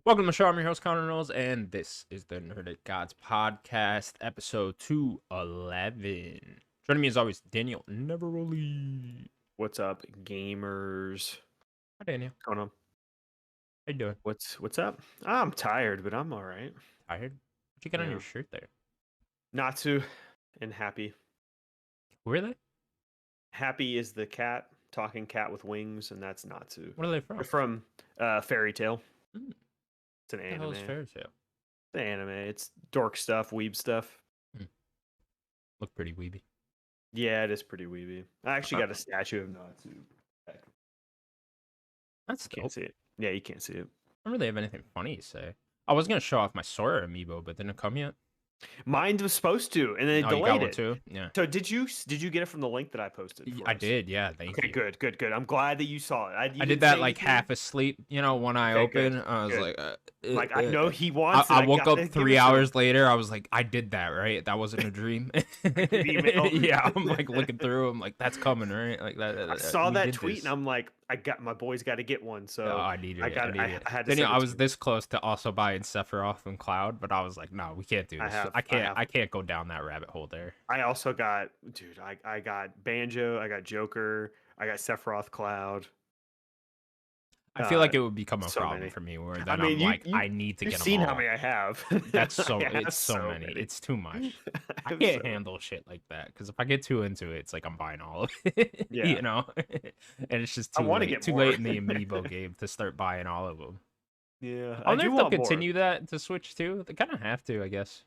Welcome to the show. I'm your host, Connor Knowles, and this is the Nerdic Gods Podcast, episode 211. Joining me as always, Daniel Neveroli. What's up, gamers? Hi, Daniel. What's going on? How you doing? What's up? I'm tired, but I'm all right. Tired? What you got on your shirt there? Natsu and Happy. Who are they? Happy is the cat, talking cat with wings, and that's Natsu. What are they from? They're from Fairy Tale. Mm. It's an anime. What the hell is Fairy Tale? It's an anime. It's dork stuff, weeb stuff. Look pretty weeby. Yeah, it is pretty weeby. I actually got a statue of Natsu. That's You dope. can't see it. Yeah, you can't see it. I don't really have anything funny to say. I was going to show off my Sora amiibo, but didn't it come yet? Mine was supposed to, and then it Oh, you got delayed one it. too? Yeah. So did you get it from the link that I posted? I did, yeah. Thank you. Okay, good. I'm glad that you saw it. I did that like half asleep, one eye open. Good, I was good. like, I know he wants. I woke up 3 hours later. I was like, I did that, right? That wasn't a dream. Yeah, I'm like looking through. I'm like, that's coming, right? Like that. I saw that tweet and I'm like, my boys got to get one. So I needed it. I had to. Then I was this close to also buying Sephiroth and Cloud, but I was like, no, we can't do this. I can't go down that rabbit hole there. I also got, dude. I got Banjo. I got Joker. I got Sephiroth, Cloud. I feel like it would become a problem for me, where then I'm like, I need to get them all. You've seen how many I have. That's so. It's so many. It's too much. I can't handle shit like that, because if I get too into it, it's like I'm buying all of it. Yeah. And it's just too late in the amiibo game to start buying all of them. Yeah, I wonder if they'll continue that to Switch too. They kind of have to, I guess.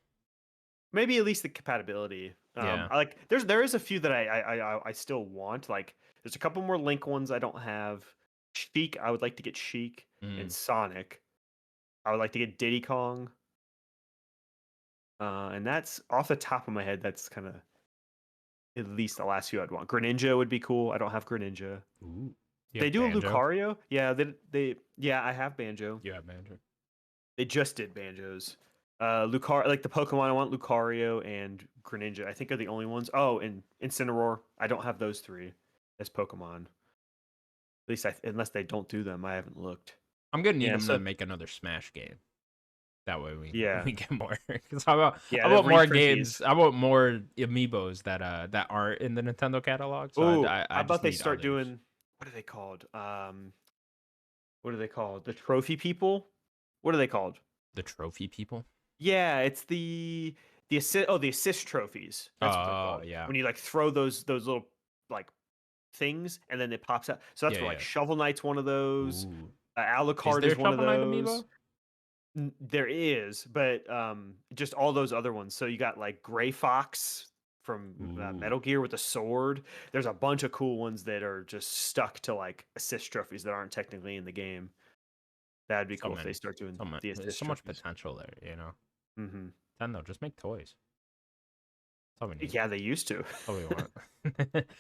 Maybe at least the compatibility. Yeah. Like there is a few that I still want. Like there's a couple more Link ones I don't have. Sheik, I would like to get Sheik, and Sonic. I would like to get Diddy Kong. And that's off the top of my head. That's kind of at least the last few I'd want. Greninja would be cool. I don't have Greninja. Ooh. They do Banjo? A Lucario. Yeah, yeah, I have Banjo. You have Banjo. They just did Banjos. Lucario, like the Pokemon I want, Lucario and Greninja, I think are the only ones. Oh, and Incineroar. I don't have those three as Pokemon. At least unless they don't do them, I haven't looked. I'm gonna need them to make another Smash game. That way we get more. Because I want more games. I want more amiibos that aren't in the Nintendo catalog. So how about they start doing? What are they called? What are they called? The trophy people. What are they called? The trophy people. Yeah, it's the assist trophies. That's what they're called. Yeah. When you like throw those little like things and then it pops out. So that's like Shovel Knight's one of those. Alucard is one of those. There is, but just all those other ones. So you got like Gray Fox from Metal Gear with a sword. There's a bunch of cool ones that are just stuck to like assist trophies that aren't technically in the game. That'd be cool if they start doing the assist. There's so much potential there, Mm-hmm. Nintendo, just make toys. Yeah, they used to. Oh, we want.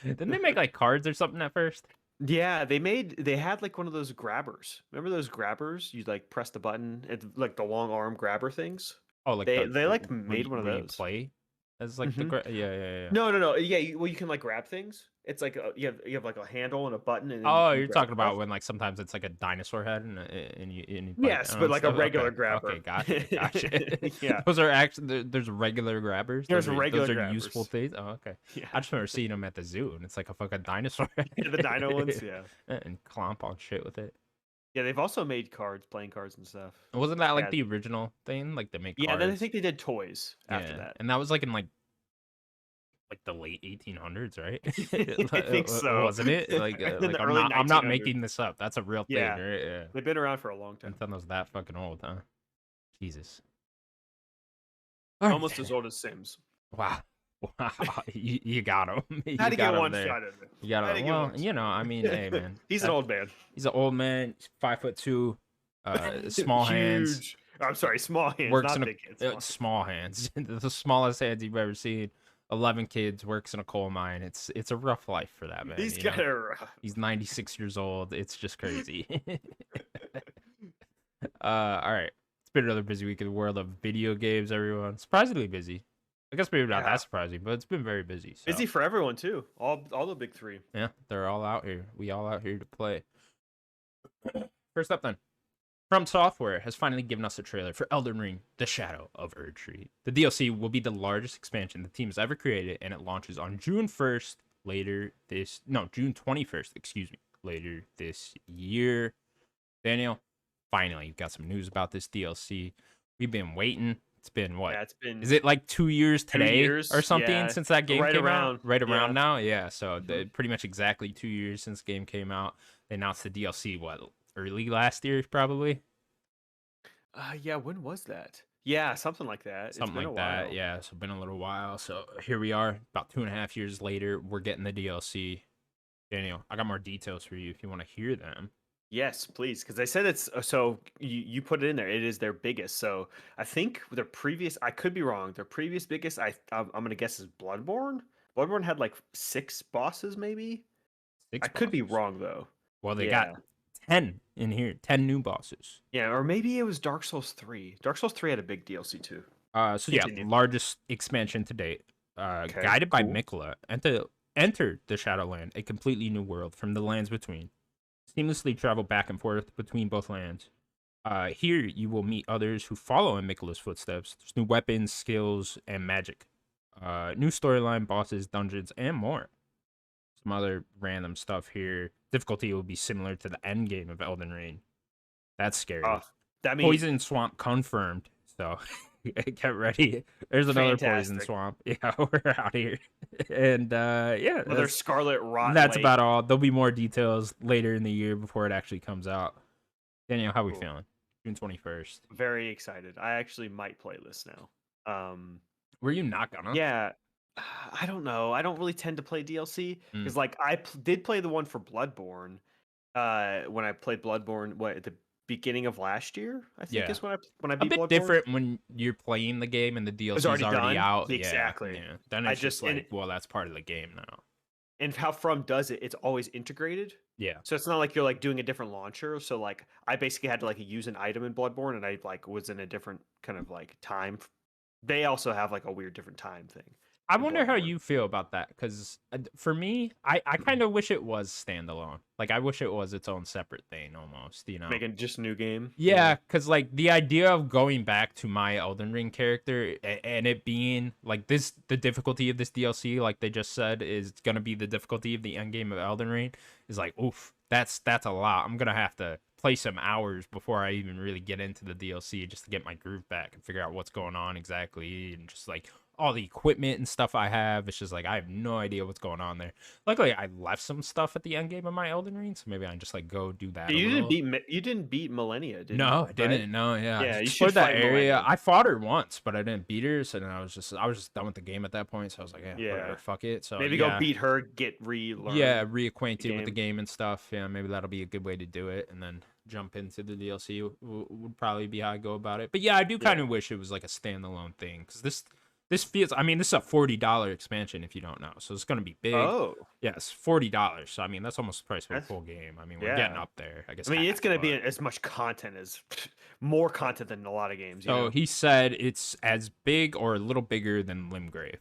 Didn't they make like cards or something at first? Yeah, they had like one of those grabbers. Remember those grabbers? You like press the button, like the long arm grabber things. Oh, like they made one of those. You play as like the yeah. No. Yeah, you can like grab things. It's like you have like a handle and a button. And you're talking about when like sometimes it's like a dinosaur head and you yes, but like a regular grabber. Okay, gotcha. Yeah, those are actually there's regular grabbers. Those are grabbers. Useful things. Oh, okay. Yeah. I just remember seeing them at the zoo and it's like a fucking dinosaur head. The dino ones, yeah. And clomp on shit with it. Yeah, they've also made playing cards and stuff. Wasn't that like the original thing? Like they make cards? Yeah, then I think they did toys after that. And that was like in like the late 1800s, right? I think so. Wasn't it? I'm not making this up. That's a real thing, right? Yeah. They've been around for a long time. Nintendo's that fucking old, huh? Jesus. Almost as old as Sims. Wow. You got him. Had to get one shot at it. You got him. Well, I mean, hey, man. He's an old man. He's an old man. He's 5'2", small hands. I'm sorry, small hands. Works not in big hands. Small hands. The smallest hands you've ever seen. 11 kids, works in a coal mine. It's a rough life for that man. He's got it rough. He's 96 years old. It's just crazy. All right. It's been another busy week in the world of video games, everyone. Surprisingly busy. I guess maybe not that surprising, but it's been very busy. So. Busy for everyone too. All the big three. Yeah, they're all out here. We all out here to play. First up then. From Software has finally given us a trailer for Elden Ring: The Shadow of Erdtree. The DLC will be the largest expansion the team has ever created, and it launches on June 21st, excuse me, later this year. Daniel, finally, you've got some news about this DLC. We've been waiting. It's been what? Yeah, it's been. Is it like 2 years today or something since that game came out? Right around now, yeah. So pretty much exactly 2 years since the game came out. They announced the DLC early last year, probably. Yeah. When was that? Yeah, something like that. Something like that. Yeah, so been a little while. So here we are, about 2.5 years later. We're getting the DLC. Daniel, I got more details for you if you want to hear them. Yes, please, because they said it's so you put it in there. It is their biggest. So I think their previous, I could be wrong. Their previous biggest, I'm gonna guess is Bloodborne. Bloodborne had like 6 bosses, maybe. I could be wrong though. Well, they got 10 in here, 10 new bosses. Yeah, or maybe it was Dark Souls 3. Dark Souls 3 had a big DLC too. So yeah, largest expansion to date. Guided by Miquella, enter the Shadowland, a completely new world from the lands between. Seamlessly travel back and forth between both lands. Here you will meet others who follow in Miquella's footsteps. There's new weapons, skills, and magic. New storyline, bosses, dungeons, and more. Some other random stuff here. Difficulty will be similar to the end game of Elden Ring. That's scary. Poison Swamp confirmed. So get ready. There's another Poison Swamp. Yeah, we're out here. And yeah. Another Scarlet Rot. That's about all. There'll be more details later in the year before it actually comes out. Daniel, how are we feeling? June 21st. Very excited. I actually might play this now. Were you not gonna? Yeah. I don't know. I don't really tend to play DLC because, like, I did play the one for Bloodborne. When I played Bloodborne, at the beginning of last year, I think is when I beat Bloodborne. A bit different when you're playing the game and the DLC is already out. Exactly. Yeah. Then it's just like, well, that's part of the game now. And how From does it, it's always integrated. Yeah. So it's not like you're like doing a different launcher. So like I basically had to like use an item in Bloodborne, and I like was in a different kind of like time. They also have like a weird different time thing. I wonder how you feel about that, because for me, I kind of wish it was standalone. Like, I wish it was its own separate thing almost, you know? Making just a new game? Yeah, because, like, the idea of going back to my Elden Ring character and it being, like, the difficulty of this DLC, like they just said, is going to be the difficulty of the end game of Elden Ring, is like, oof, that's a lot. I'm going to have to play some hours before I even really get into the DLC just to get my groove back and figure out what's going on exactly, and just, like, all the equipment and stuff I have. It's just like I have no idea what's going on there. Luckily, I left some stuff at the end game of my Elden Ring, so maybe I just like go do that. You didn't beat Millennia, did you? No, I didn't. Right? No, yeah. You should that area. Millennia. I fought her once, but I didn't beat her, so then I was just done with the game at that point. So I was like, whatever, fuck it. So maybe go beat her, get relearned. Yeah, reacquainted with the game and stuff. Yeah, maybe that'll be a good way to do it, and then jump into the DLC would probably be how I go about it. But yeah, I do kind of wish it was like a standalone thing, because this feels, I mean, this is a $40 expansion if you don't know. So it's going to be big. Oh. Yes, $40. So, I mean, that's almost the price for a full game. I mean, we're getting up there, I guess. I mean, it's going to be as much content more content than a lot of games. So he said it's as big or a little bigger than Limgrave.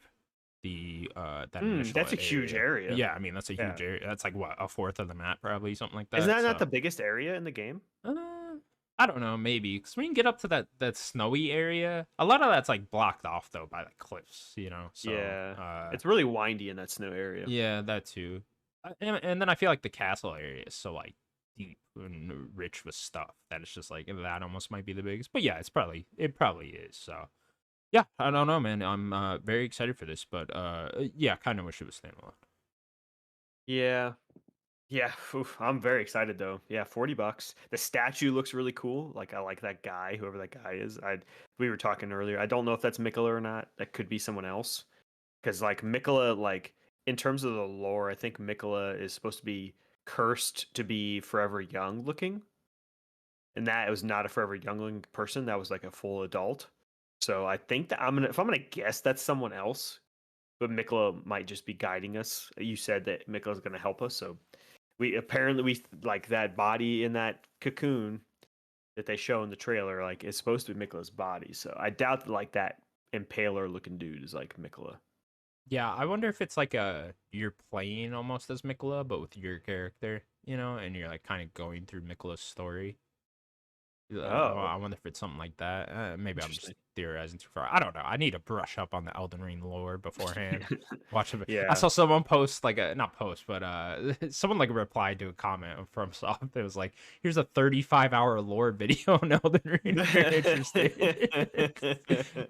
That's a huge area. Yeah, I mean, that's a huge area. That's like, what, a fourth of the map, probably, something like that. Isn't that not the biggest area in the game? I don't know, maybe, because when you get up to that snowy area, a lot of that's like blocked off though by the cliffs, you know. So, it's really windy in that snow area. Yeah, that too. And then I feel like the castle area is so like deep and rich with stuff that it's just like that almost might be the biggest. But yeah, it probably is. So yeah, I don't know, man. I'm very excited for this, but yeah, kind of wish it was standalone. Yeah. Yeah, I'm very excited though. Yeah, $40. The statue looks really cool. Like I like that guy, whoever that guy is. We were talking earlier. I don't know if that's Miquella or not. That could be someone else. Because like Miquella, like in terms of the lore, I think Miquella is supposed to be cursed to be forever young looking, and that it was not a forever young looking person. That was like a full adult. So I think that if I'm gonna guess, that's someone else. But Miquella might just be guiding us. You said that Miquella's gonna help us, so. We like that body in that cocoon that they show in the trailer, like it's supposed to be Miquella's body. So I doubt that like that impaler looking dude is like Miquella. Yeah, I wonder if it's like you're playing almost as Miquella, but with your character, you know, and you're like kind of going through Miquella's story. I wonder if it's something like that. Maybe I'm just theorizing too far. I don't know. I need to brush up on the Elden Ring lore beforehand. Watch it. Yeah. I saw someone post not post, but someone like replied to a comment from Soft. It was like, "Here's a 35-hour lore video on Elden Ring.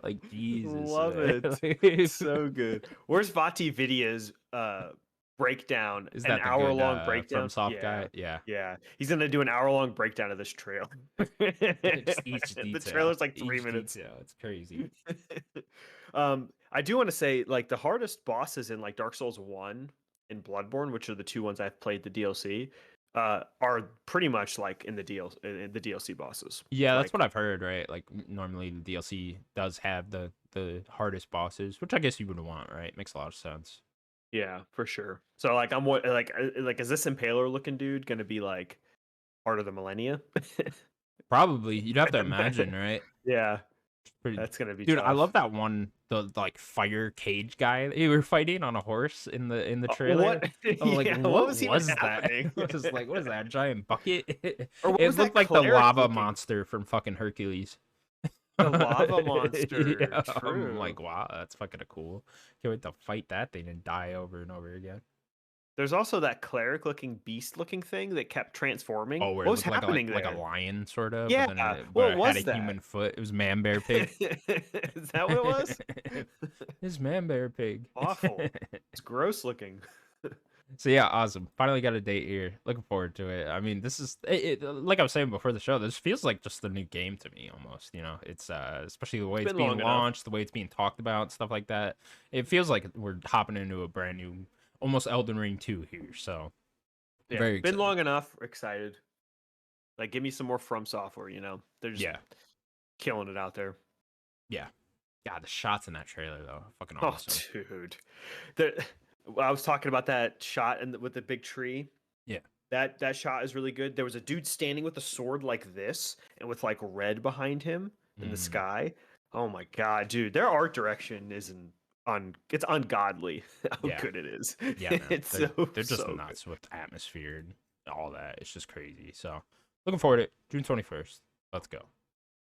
Like Jesus, love it. So good. Where's Vati Vidya's breakdown? Is that an hour-long breakdown from Soft Guy? Yeah. He's gonna do an hour-long breakdown of this trailer. Each detail. The trailer's like 3 minutes. Detail. It's crazy. I do want to say, like, the hardest bosses in like Dark Souls 1 and Bloodborne, which are the 2 ones I've played the DLC, are pretty much like in the DLC bosses. Yeah, that's what I've heard, right? Like normally the DLC does have the hardest bosses, which I guess you would want, right? Makes a lot of sense. Yeah, for sure. So like is this Impaler looking dude gonna be like Heart of the Millennia? Probably. You'd have to imagine, right? Yeah. That's gonna be dude. tough. I love that one, the like fire cage guy that you were fighting on a horse in the trailer. What was that? It was like, what is that, giant bucket? It looked like the lava monster from fucking Hercules. The lava monster. Yeah, I'm like, wow, that's fucking cool. Can't wait to fight that thing and die over and over again. There's also that cleric-looking, beast-looking thing that kept transforming. Oh, what was happening there? Like a lion, sort of. Yeah. But it had a human foot. It was man bear pig. Is that what it was? It's man bear pig. Awful. It's gross looking. So yeah, awesome. Finally got a date here. Looking forward to it. I mean, this is like I was saying before the show. This feels like just a new game to me, almost. You know, it's especially the way it's being launched, the way it's being talked about, stuff like that. It feels like we're hopping into a brand new, almost Elden Ring 2 here. So yeah, very excited. Been long enough. Excited. Like, give me some more From Software. You know, they're just killing it out there. Yeah. God, the shots in that trailer though, fucking awesome. Oh, dude. I was talking about that shot with the big tree. Yeah. That shot is really good. There was a dude standing with a sword like this and with like red behind him in the sky. Oh my god, dude. Their art direction it's ungodly how good it is. Yeah, they're just nuts with atmosphere and all that. It's just crazy. So looking forward to it. June 21st. Let's go.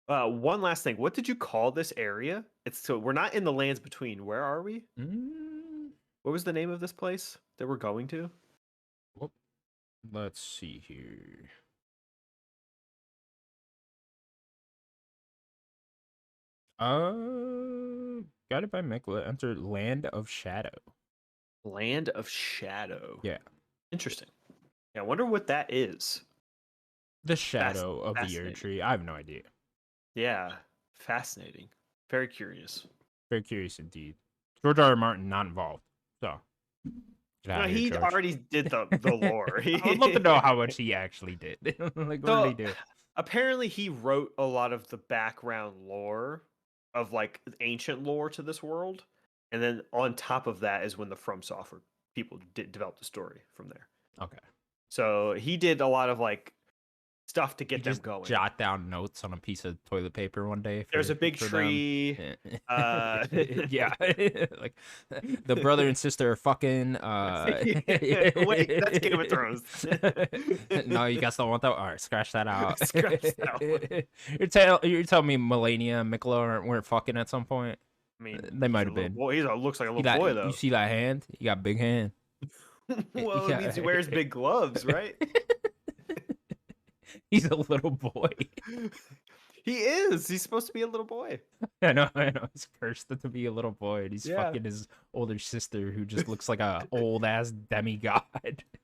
One last thing. What did you call this area? We're not in the lands between. Where are we? What was the name of this place that we're going to? Whoop. Let's see here. Guided by Mikla, enter Land of Shadow. Land of Shadow. Yeah. Interesting. Yeah, I wonder what that is. The shadow of the Erdtree. I have no idea. Yeah. Fascinating. Very curious. Very curious indeed. George R. R. Martin not involved. So he already did the lore. I would love to know how much he actually did. Like, what did he do? Apparently, he wrote a lot of the background lore of like ancient lore to this world, and then on top of that is when the From Software people develop the story from there. Okay. So he did a lot of like stuff to get them going. Jot down notes on a piece of toilet paper one day. There's a big tree. Yeah, like the brother and sister are fucking. Wait, that's Game of Thrones. No, you guys don't want that. All right, scratch that out. Scratch that one. You're telling me Melania and Mikla weren't fucking at some point? I mean, they might have been. Well, he looks like a little boy though. You see that hand? He got a big hand. Well, it means he wears big gloves, right? He's a little boy. He is. He's supposed to be a little boy. I know. He's cursed to be a little boy, and he's fucking his older sister, who just looks like a old ass demigod.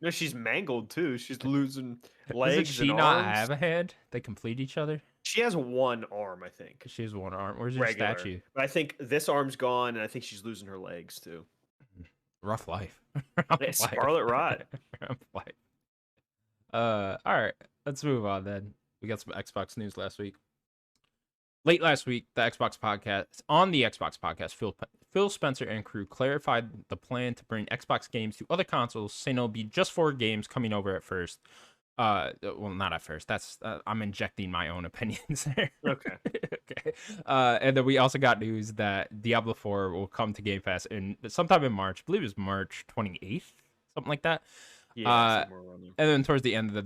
No, she's mangled too. She's losing legs. Doesn't she not have a hand? They complete each other. She has one arm, I think. She has one arm. Where's your statue? But I think this arm's gone, and I think she's losing her legs too. Rough life. Scarlet Rot. Rough life. All right. Let's move on then. We got some Xbox news last week. Late last week, the Xbox podcast, Phil Spencer and crew clarified the plan to bring Xbox games to other consoles, saying it'll be just 4 games coming over at first. Well, not at first. That's I'm injecting my own opinions there. Okay. Okay. And then we also got news that Diablo 4 will come to Game Pass sometime in March. I believe it was March 28th, something like that. Yeah, Uh, somewhere around there. and then towards the end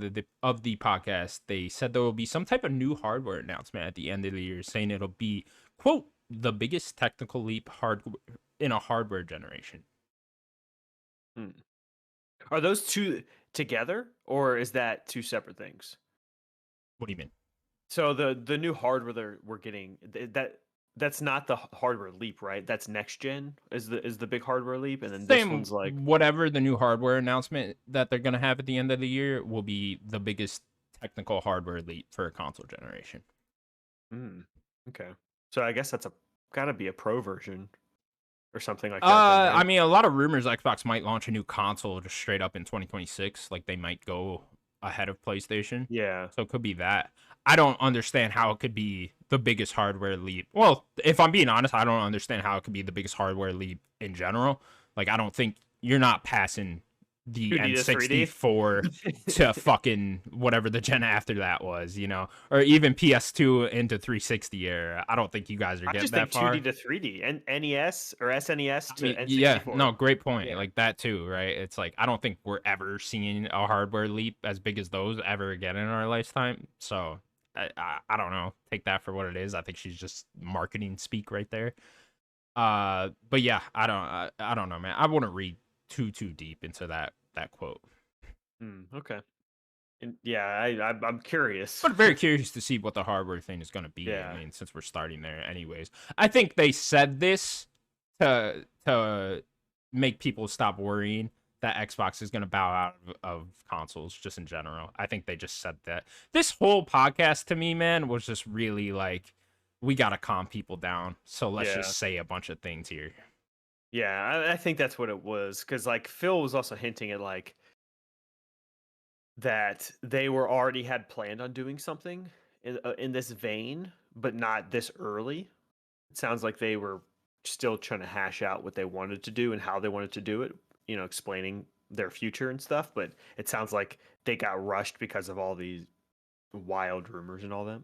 of the podcast, they said there will be some type of new hardware announcement at the end of the year, saying it'll be, quote, the biggest technical leap in a hardware generation. Hmm. Are those two together, or is that two separate things? What do you mean? So the new hardware we're getting, that's not the hardware leap, right? That's next gen is the big hardware leap, and then this Same, one's like whatever the new hardware announcement that they're gonna have at the end of the year will be the biggest technical hardware leap for a console generation. Okay. So I guess that's gotta be a pro version or something like that, then, right? I mean, a lot of rumors Xbox might launch a new console just straight up in 2026. Like they might go ahead of PlayStation. Yeah. So it could be that. I don't understand how it could be the biggest hardware leap. Well, if I'm being honest, I don't understand how it could be the biggest hardware leap in general. Like I don't think you're not passing the 2D to 3D? N64 to fucking whatever the gen after that was, or even PS2 into 360 era. I don't think you guys are getting that far. 2D to 3D and NES or SNES to N64. Yeah, no, great point. Yeah. Like that too, right? It's like I don't think we're ever seeing a hardware leap as big as those ever again in our lifetime. So I don't know. Take that for what it is. I think she's just marketing speak right there. But yeah, I don't know, man. I wouldn't read too deep into that quote. Okay. And yeah, I'm curious. But very curious to see what the hardware thing is going to be. Yeah. I mean, since we're starting there anyways. I think they said this to make people stop worrying that Xbox is going to bow out of consoles just in general. I think they just said that. This whole podcast to me, man, was just really like, we got to calm people down. So let's just say a bunch of things here. Yeah, I think that's what it was. Because like Phil was also hinting at like that they already had planned on doing something in this vein, but not this early. It sounds like they were still trying to hash out what they wanted to do and how they wanted to do it, explaining their future and stuff, but it sounds like they got rushed because of all these wild rumors and all that.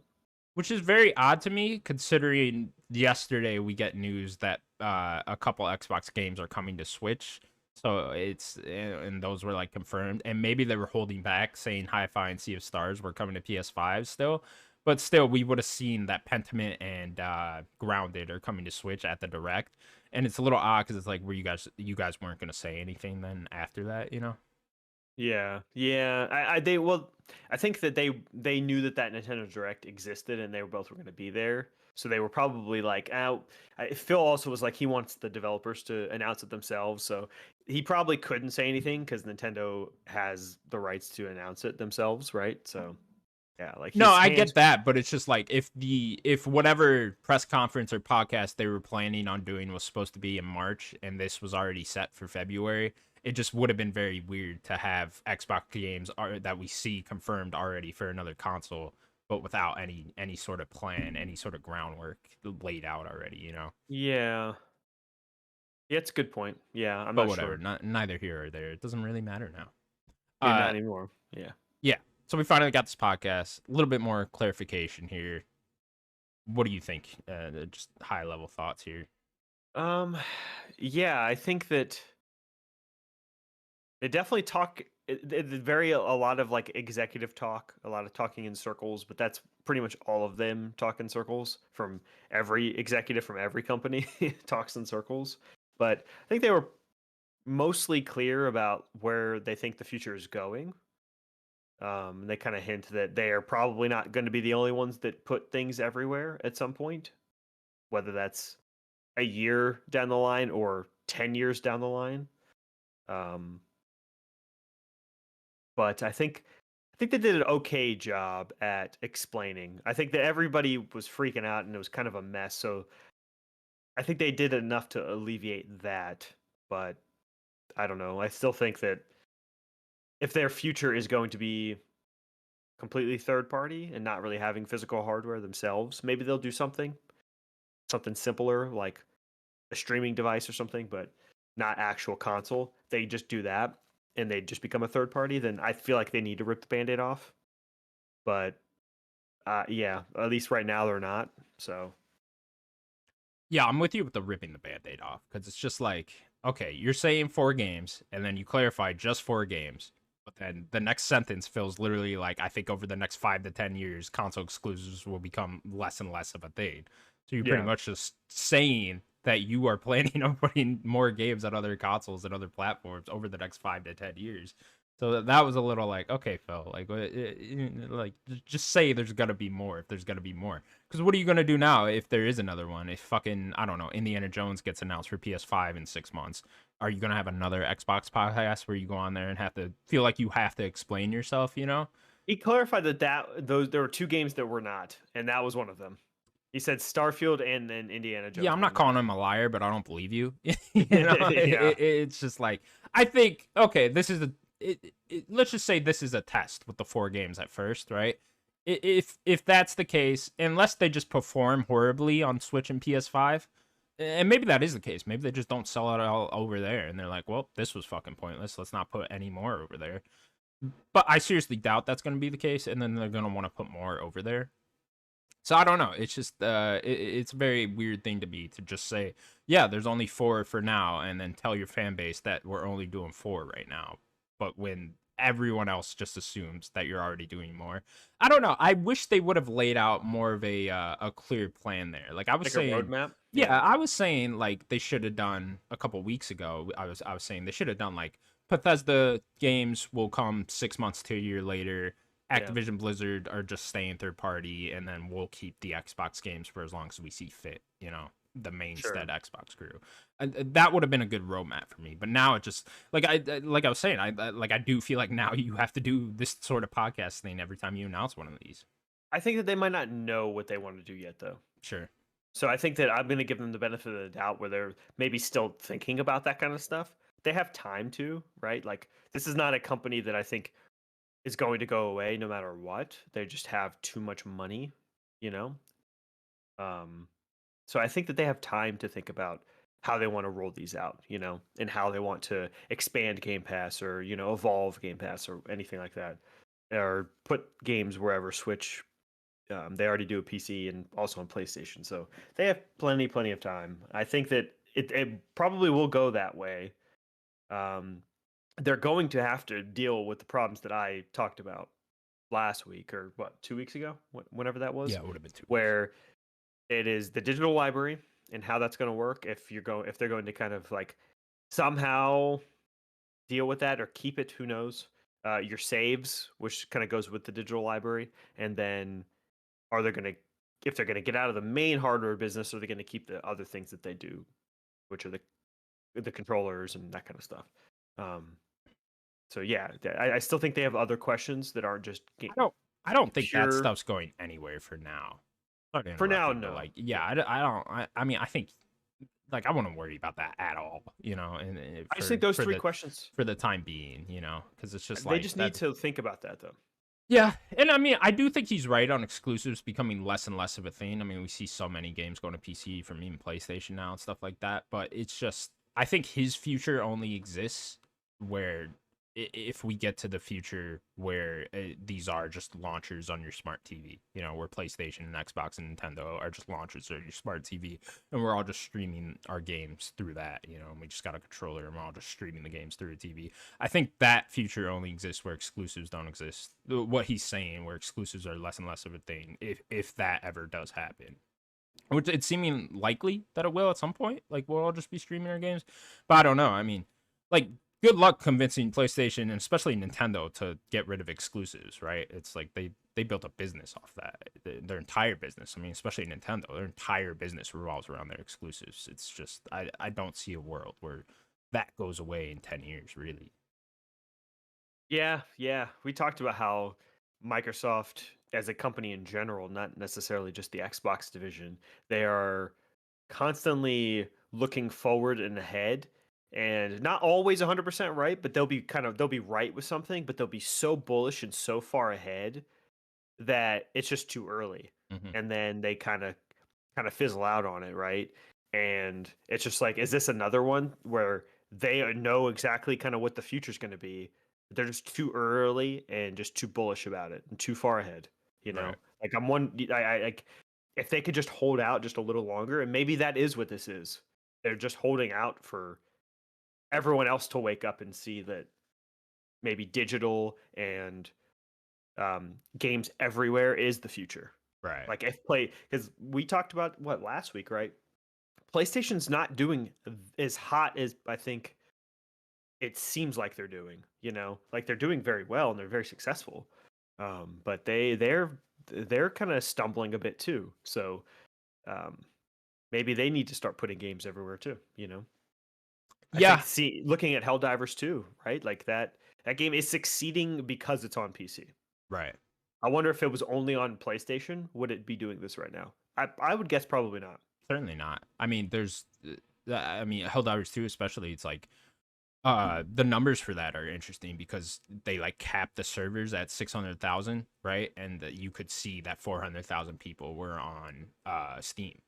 Which is very odd to me, considering yesterday we get news that a couple Xbox games are coming to Switch. So and those were like confirmed, and maybe they were holding back, saying Hi-Fi and Sea of Stars were coming to PS5 still, but still we would have seen that Pentiment and Grounded are coming to Switch at the Direct, and it's a little odd because it's like, you guys weren't gonna say anything then after that, Yeah. I think that they knew that Nintendo Direct existed, and they were both going to be there. So they were probably like, Phil also was like, he wants the developers to announce it themselves. So he probably couldn't say anything because Nintendo has the rights to announce it themselves, right? So yeah, like no, I get that, but it's just like if whatever press conference or podcast they were planning on doing was supposed to be in March and this was already set for February, it just would have been very weird to have Xbox games that we see confirmed already for another console, but without any sort of plan, any sort of groundwork laid out already, Yeah. Yeah, it's a good point. Yeah, I'm but not whatever. sure. Neither here or there. It doesn't really matter now. Not anymore. Yeah. Yeah. So we finally got this podcast. A little bit more clarification here. What do you think? Just high level thoughts here. Yeah, I think that they definitely talk. A lot of like executive talk, a lot of talking in circles, but that's pretty much all of them talk in circles. From every executive from every company talks in circles. But I think they were mostly clear about where they think the future is going. They kind of hint that they are probably not going to be the only ones that put things everywhere at some point, whether that's a year down the line or 10 years down the line. But I think they did an okay job at explaining. I think that everybody was freaking out and it was kind of a mess. So I think they did enough to alleviate that. But I don't know. I still think that if their future is going to be completely third party and not really having physical hardware themselves, maybe they'll do something simpler like a streaming device or something, but not actual console. They just do that and they just become a third party, then I feel like they need to rip the Band-Aid off. But yeah, at least right now they're not. So yeah, I'm with you with the ripping the Band-Aid off, because it's just like, okay, you're saying 4 games, and then you clarify just 4 games. then the next sentence feels literally like, I think over the next 5 to 10 years, console exclusives will become less and less of a thing. So you're pretty much just saying that you are planning on putting more games on other consoles and other platforms over the next 5 to 10 years. So that was a little like, okay, Phil, like just say there's gonna be more if there's gonna be more. Because what are you gonna do now if there is another one? If fucking, I don't know, Indiana Jones gets announced for PS5 in 6 months, are you gonna have another Xbox podcast where you go on there and have to feel like you have to explain yourself? You know? He clarified that those there were 2 games that were not, and that was one of them. He said Starfield and then Indiana Jones. Yeah, I'm not calling him a liar, but I don't believe you. It's just like, I think, okay, this is let's just say this is a test with the 4 games at first, right? If that's the case, unless they just perform horribly on Switch and PS5, and maybe that is the case. Maybe they just don't sell it all over there, and they're like, well, this was fucking pointless. Let's not put any more over there. But I seriously doubt that's going to be the case, and then they're going to want to put more over there. So I don't know. It's just it's a very weird thing to just say, yeah, there's only 4 for now, and then tell your fan base that we're only doing 4 right now. But when everyone else just assumes that you're already doing more, I don't know. I wish they would have laid out more of a clear plan there. Like I was saying, a roadmap. Yeah, I was saying like they should have done a couple weeks ago. I was saying they should have done like Bethesda games will come 6 months to a year later. Activision Blizzard are just staying third party, and then we'll keep the Xbox games for as long as we see fit, you know, the mainstead Xbox crew. And that would have been a good roadmap for me. But now it just like I was saying, I do feel like now you have to do this sort of podcast thing every time you announce one of these. I think that they might not know what they want to do yet, though. Sure. So I think that I'm going to give them the benefit of the doubt where they're maybe still thinking about that kind of stuff. They have time to, right? Like this is not a company that I think is going to go away no matter what. They just have too much money, you know? So I think that they have time to think about how they want to roll these out, you know, and how they want to expand Game Pass or, you know, evolve Game Pass or anything like that. Or put games wherever Switch. They already do a PC and also on PlayStation. So they have plenty of time. I think that it probably will go that way. They're going to have to deal with the problems that I talked about last week or 2 weeks ago, whenever that was. Yeah, it would have been 2 weeks. Where it is the digital library and how that's going to work. If they're going to kind of like somehow deal with that or keep it, who knows? Your saves, which kind of goes with the digital library, and then if they're gonna get out of the main hardware business, are they going to keep the other things that they do, which are the controllers and that kind of stuff. So yeah, I still think they have other questions that aren't just. I don't think that stuff's going anywhere for now. For now, no. Like, yeah, I don't. I mean, I think, like, I wouldn't worry about that at all. You know, and I just think those 3 questions for the time being. You know, because it's just they just need to think about that though. Yeah, and I mean, I do think he's right on exclusives becoming less and less of a thing. I mean, we see so many games going to PC from even PlayStation now and stuff like that. But it's just, I think his future only exists where if we get to the future where these are just launchers on your smart TV, you know, where PlayStation and Xbox and Nintendo are just launchers on your smart TV, and we're all just streaming our games through that, you know, and we just got a controller and we're all just streaming the games through a TV. I think that future only exists where exclusives don't exist. What he's saying, where exclusives are less and less of a thing, if that ever does happen. Which it's seeming likely that it will at some point. Like, we'll all just be streaming our games. But I don't know. I mean, like, good luck convincing PlayStation and especially Nintendo to get rid of exclusives, right? It's like they built a business off that. Their entire business, I mean, especially Nintendo, their entire business revolves around their exclusives. It's just, I don't see a world where that goes away in 10 years, really. Yeah. We talked about how Microsoft, as a company in general, not necessarily just the Xbox division, they are constantly looking forward and ahead. And not always 100% right, but they'll be right with something, but they'll be so bullish and so far ahead that it's just too early. Mm-hmm. And then they kind of fizzle out on it, right? And it's just like, is this another one where they know exactly kind of what the future's going to be? They're just too early and just too bullish about it and too far ahead, you know? Right. Like if they could just hold out just a little longer, and maybe that is what this is. They're just holding out for everyone else to wake up and see that maybe digital and games everywhere is the future. Right. Like because we talked about what last week, right? PlayStation's not doing as hot as I think it seems like they're doing. Like they're doing very well and they're very successful. But they're kind of stumbling a bit too. So maybe they need to start putting games everywhere too. I think, looking at Helldivers 2, right? Like that game is succeeding because it's on PC. Right. I wonder if it was only on PlayStation, would it be doing this right now? I would guess probably not. Certainly not. I mean, Helldivers 2 especially, it's like the numbers for that are interesting because they like cap the servers at 600,000, right? And you could see that 400,000 people were on Steam.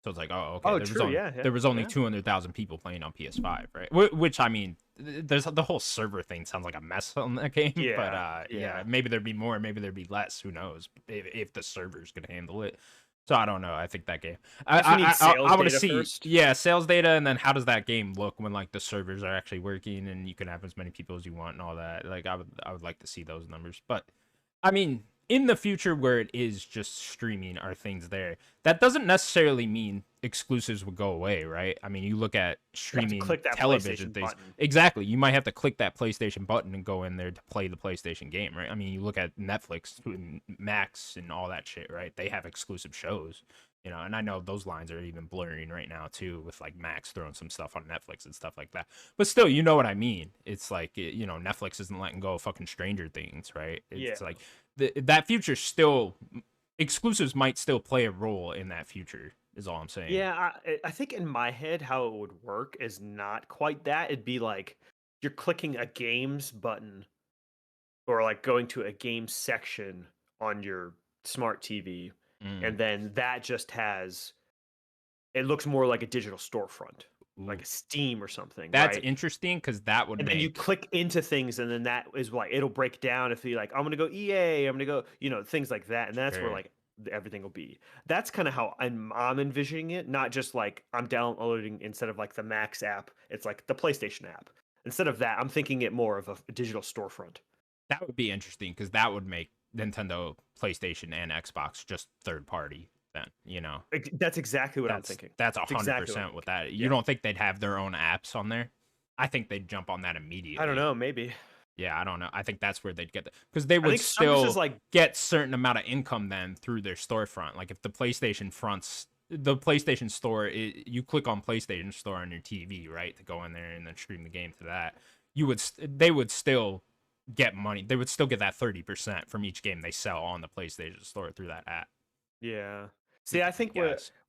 So it's like, oh, okay. There was only 200,000 people playing on PS5, right? Which, I mean, there's the whole server thing sounds like a mess on that game. Yeah, but maybe there'd be more, maybe there'd be less. Who knows if the servers could handle it. So I don't know. I think that game. I want to see, first. Sales data, and then how does that game look when like the servers are actually working and you can have as many people as you want and all that. Like I would like to see those numbers. But I mean, in the future where it is just streaming, are things there? That doesn't necessarily mean exclusives would go away, right? I mean, you look at streaming television things. Button. Exactly. You might have to click that PlayStation button and go in there to play the PlayStation game, right? I mean, you look at Netflix and Max and all that shit, right? They have exclusive shows, and I know those lines are even blurring right now too, with like Max throwing some stuff on Netflix and stuff like that. But still, you know what I mean? It's like, Netflix isn't letting go of fucking Stranger Things, right? It's like that future still, exclusives might still play a role in that future. Is all I'm saying. Yeah, I think in my head how it would work is not quite that. It'd be like you're clicking a games button or like going to a game section on your smart TV, and then that just it looks more like a digital storefront. Ooh. Like a Steam or something. That's interesting because that would. And then you click into things, and then that is like it'll break down. If you like, I'm gonna go EA, I'm gonna go, things like that, and that's where like everything will be. That's kind of how I'm envisioning it. Not just like I'm downloading instead of like the Max app, it's like the PlayStation app. Instead of that, I'm thinking it more of a digital storefront. That would be interesting because that would make Nintendo, PlayStation, and Xbox just third party. Then that's exactly what I'm thinking. That's 100% with that. You don't think they'd have their own apps on there? I think they'd jump on that immediately. I don't know, maybe. Yeah, I don't know. I think that's where they'd get because they would still get certain amount of income then through their storefront. Like if the PlayStation Store, you click on PlayStation Store on your TV, right, to go in there and then stream the game to that. They would still get money. They would still get that 30% from each game they sell on the PlayStation Store through that app. Yeah. See, I think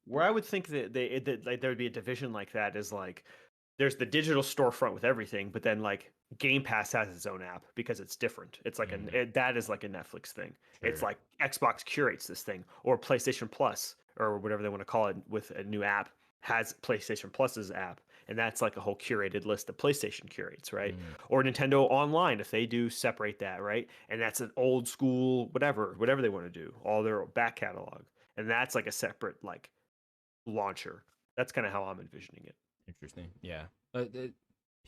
where I would think that there would be a division like that is like there's the digital storefront with everything, but then like Game Pass has its own app because it's different. It's like that is like a Netflix thing. Sure. It's like Xbox curates this thing, or PlayStation Plus, or whatever they want to call it, with a new app has PlayStation Plus's app, and that's like a whole curated list that PlayStation curates, right? Or Nintendo Online, if they do separate that, right? And that's an old school whatever they want to do, all their back catalog, and that's like a separate like launcher. That's kind of how I'm envisioning it. Interesting. Yeah.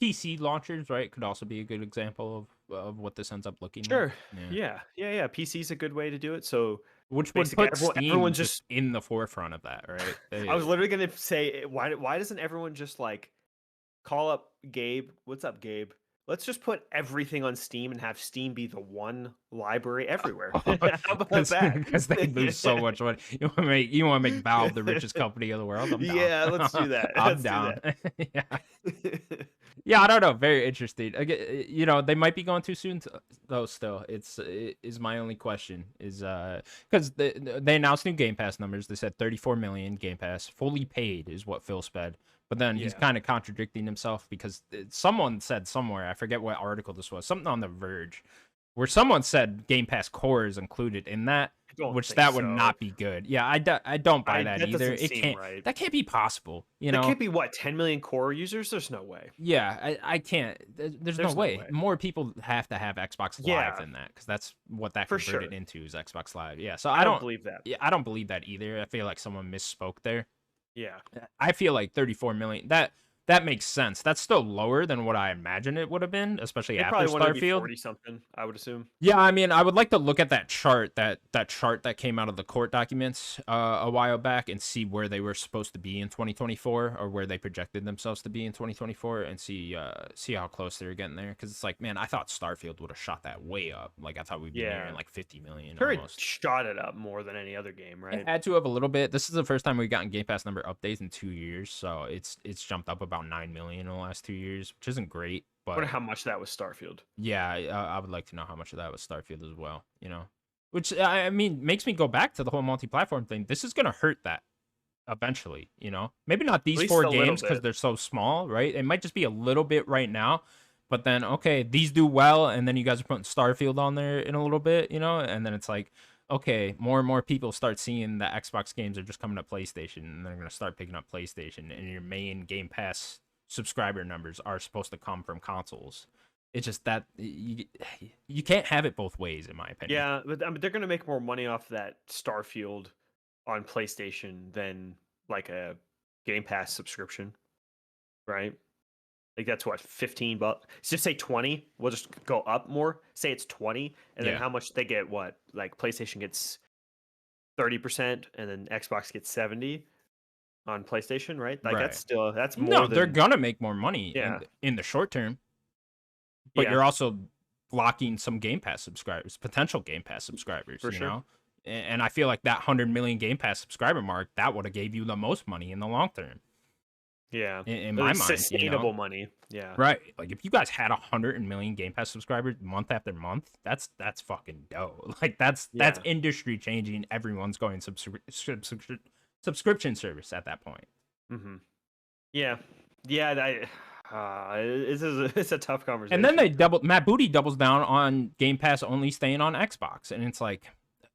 PC launchers, right, could also be a good example of what this ends up looking like. Sure. Yeah. PC's a good way to do it. So which would put everyone just in the forefront of that, right? I was literally going to say, why doesn't everyone just like call up Gabe? What's up, Gabe? Let's just put everything on Steam and have Steam be the one library everywhere. How about that? Because they lose so much money. You want to make Valve the richest company in the world? I'm down. Yeah, let's do that. I'm down. Yeah, I don't know. Very interesting. Again, they might be going too soon, though. Still, is my only question is because they announced new Game Pass numbers. They said 34 million Game Pass fully paid is what Phil said. But then he's kind of contradicting himself because someone said somewhere, I forget what article this was, something on The Verge, where someone said Game Pass Core is included in that, which that would not be good. Yeah, I don't buy that either. It can't. Right. That can't be possible. It can't be 10 million Core users. There's no way. Yeah, I can't. There's no way. More people have to have Xbox Live than that because that's what that converted into is Xbox Live. Yeah, so I don't believe that. Yeah, I don't believe that either. I feel like someone misspoke there. Yeah, I feel like 34 million. That that makes sense. That's still lower than what I imagined it would have been, especially They after probably wanted to be Starfield. 40 something, I would assume. Yeah, I mean, I would like to look at that chart that came out of the court documents a while back and see where they were supposed to be in 2024 or where they projected themselves to be in 2024 and see how close they were getting there. Because it's like, man, I thought Starfield would have shot that way up. Like I thought we'd be nearing like 50 million almost. It shot it up more than any other game, right? It had to have a little bit. This is the first time we've gotten Game Pass number updates in 2 years, so it's jumped up about 9 million in the last 2 years, which isn't great. But I wonder how much that was Starfield. Yeah, I would like to know how much of that was Starfield as well, Which, I mean, makes me go back to the whole multi-platform thing. This is going to hurt that eventually, Maybe not these 4 games because they're so small, right? It might just be a little bit right now. But then, okay, these do well, and then you guys are putting Starfield on there in a little bit, And then it's like, okay, more and more people start seeing that Xbox games are just coming to PlayStation, and they're going to start picking up PlayStation, and your main Game Pass subscriber numbers are supposed to come from consoles. It's just that you can't have it both ways, in my opinion. Yeah, but they're going to make more money off that Starfield on PlayStation than like a Game Pass subscription, right? Like that's what, $15? Just say 20. We'll just go up more. Say it's 20, and then how much they get? What, like PlayStation gets 30%, and then Xbox gets 70 on PlayStation, right? Like that's more. No, they're gonna make more money in the short term, but you're also blocking some Game Pass subscribers, potential Game Pass subscribers. For sure. And I feel like that 100 million Game Pass subscriber mark that would have gave you the most money in the long term. Yeah, in my mind, sustainable money. Yeah, right. Like if you guys had 100 million Game Pass subscribers month after month, that's fucking dope. Like that's industry changing. Everyone's going subscription service at that point. Mm-hmm. Yeah. It's a tough conversation. And then Matt Booty doubles down on Game Pass only staying on Xbox, and it's like,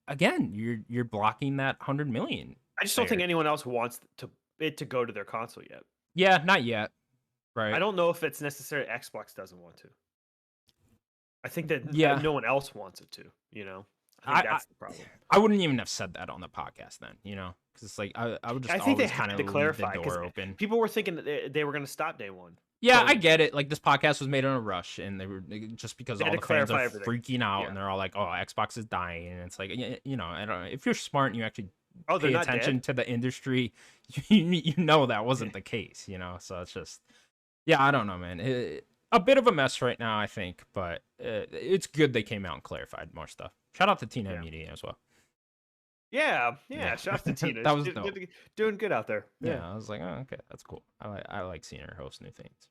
again, you're blocking that 100 million. I just don't think anyone else wants it to go to their console yet. Yeah, not yet. Right. I don't know if it's necessary. Xbox doesn't want to. I think that no one else wants it to. I think that's the problem. I wouldn't even have said that on the podcast then. Because it's like I would just. I think they had to clarify the door open. People were thinking that they were going to stop day one. Yeah, I get it. Like this podcast was made in a rush, and they were just because all the fans are freaking out, and they're all like, "Oh, Xbox is dying," and it's like, I don't know. If you're smart and you actually pay attention to the industry, you know that wasn't the case, So it's just, I don't know, man. A bit of a mess right now, I think, but it's good they came out and clarified more stuff. Shout out to Tina Media as well. Yeah. Shout out to Tina. That was doing good out there. Yeah, I was like, oh, okay, that's cool. I like seeing her host new things.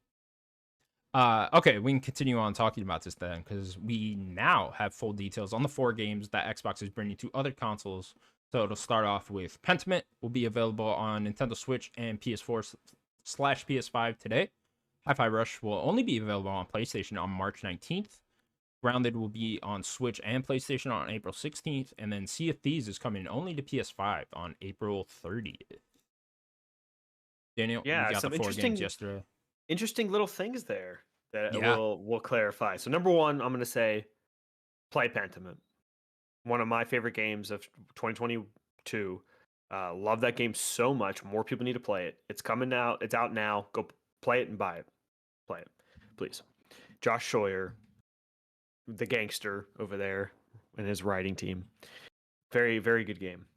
Okay, we can continue on talking about this then, because we now have full details on the 4 games that Xbox is bringing to other consoles. So it'll start off with Pentiment will be available on Nintendo Switch and PS4/PS5 today. Hi-Fi Rush will only be available on PlayStation on March 19th. Grounded will be on Switch and PlayStation on April 16th. And then Sea of Thieves is coming only to PS5 on April 30th. Daniel, you got the 4 games yesterday. Interesting little things there that we'll clarify. So number 1, I'm going to say play Pentiment. One of my favorite games of 2022. Love that game so much. More people need to play it. It's coming out. It's out now. Go play it and buy it. Play it, please. Josh Scheuer, the gangster over there, and his writing team. Very, very good game.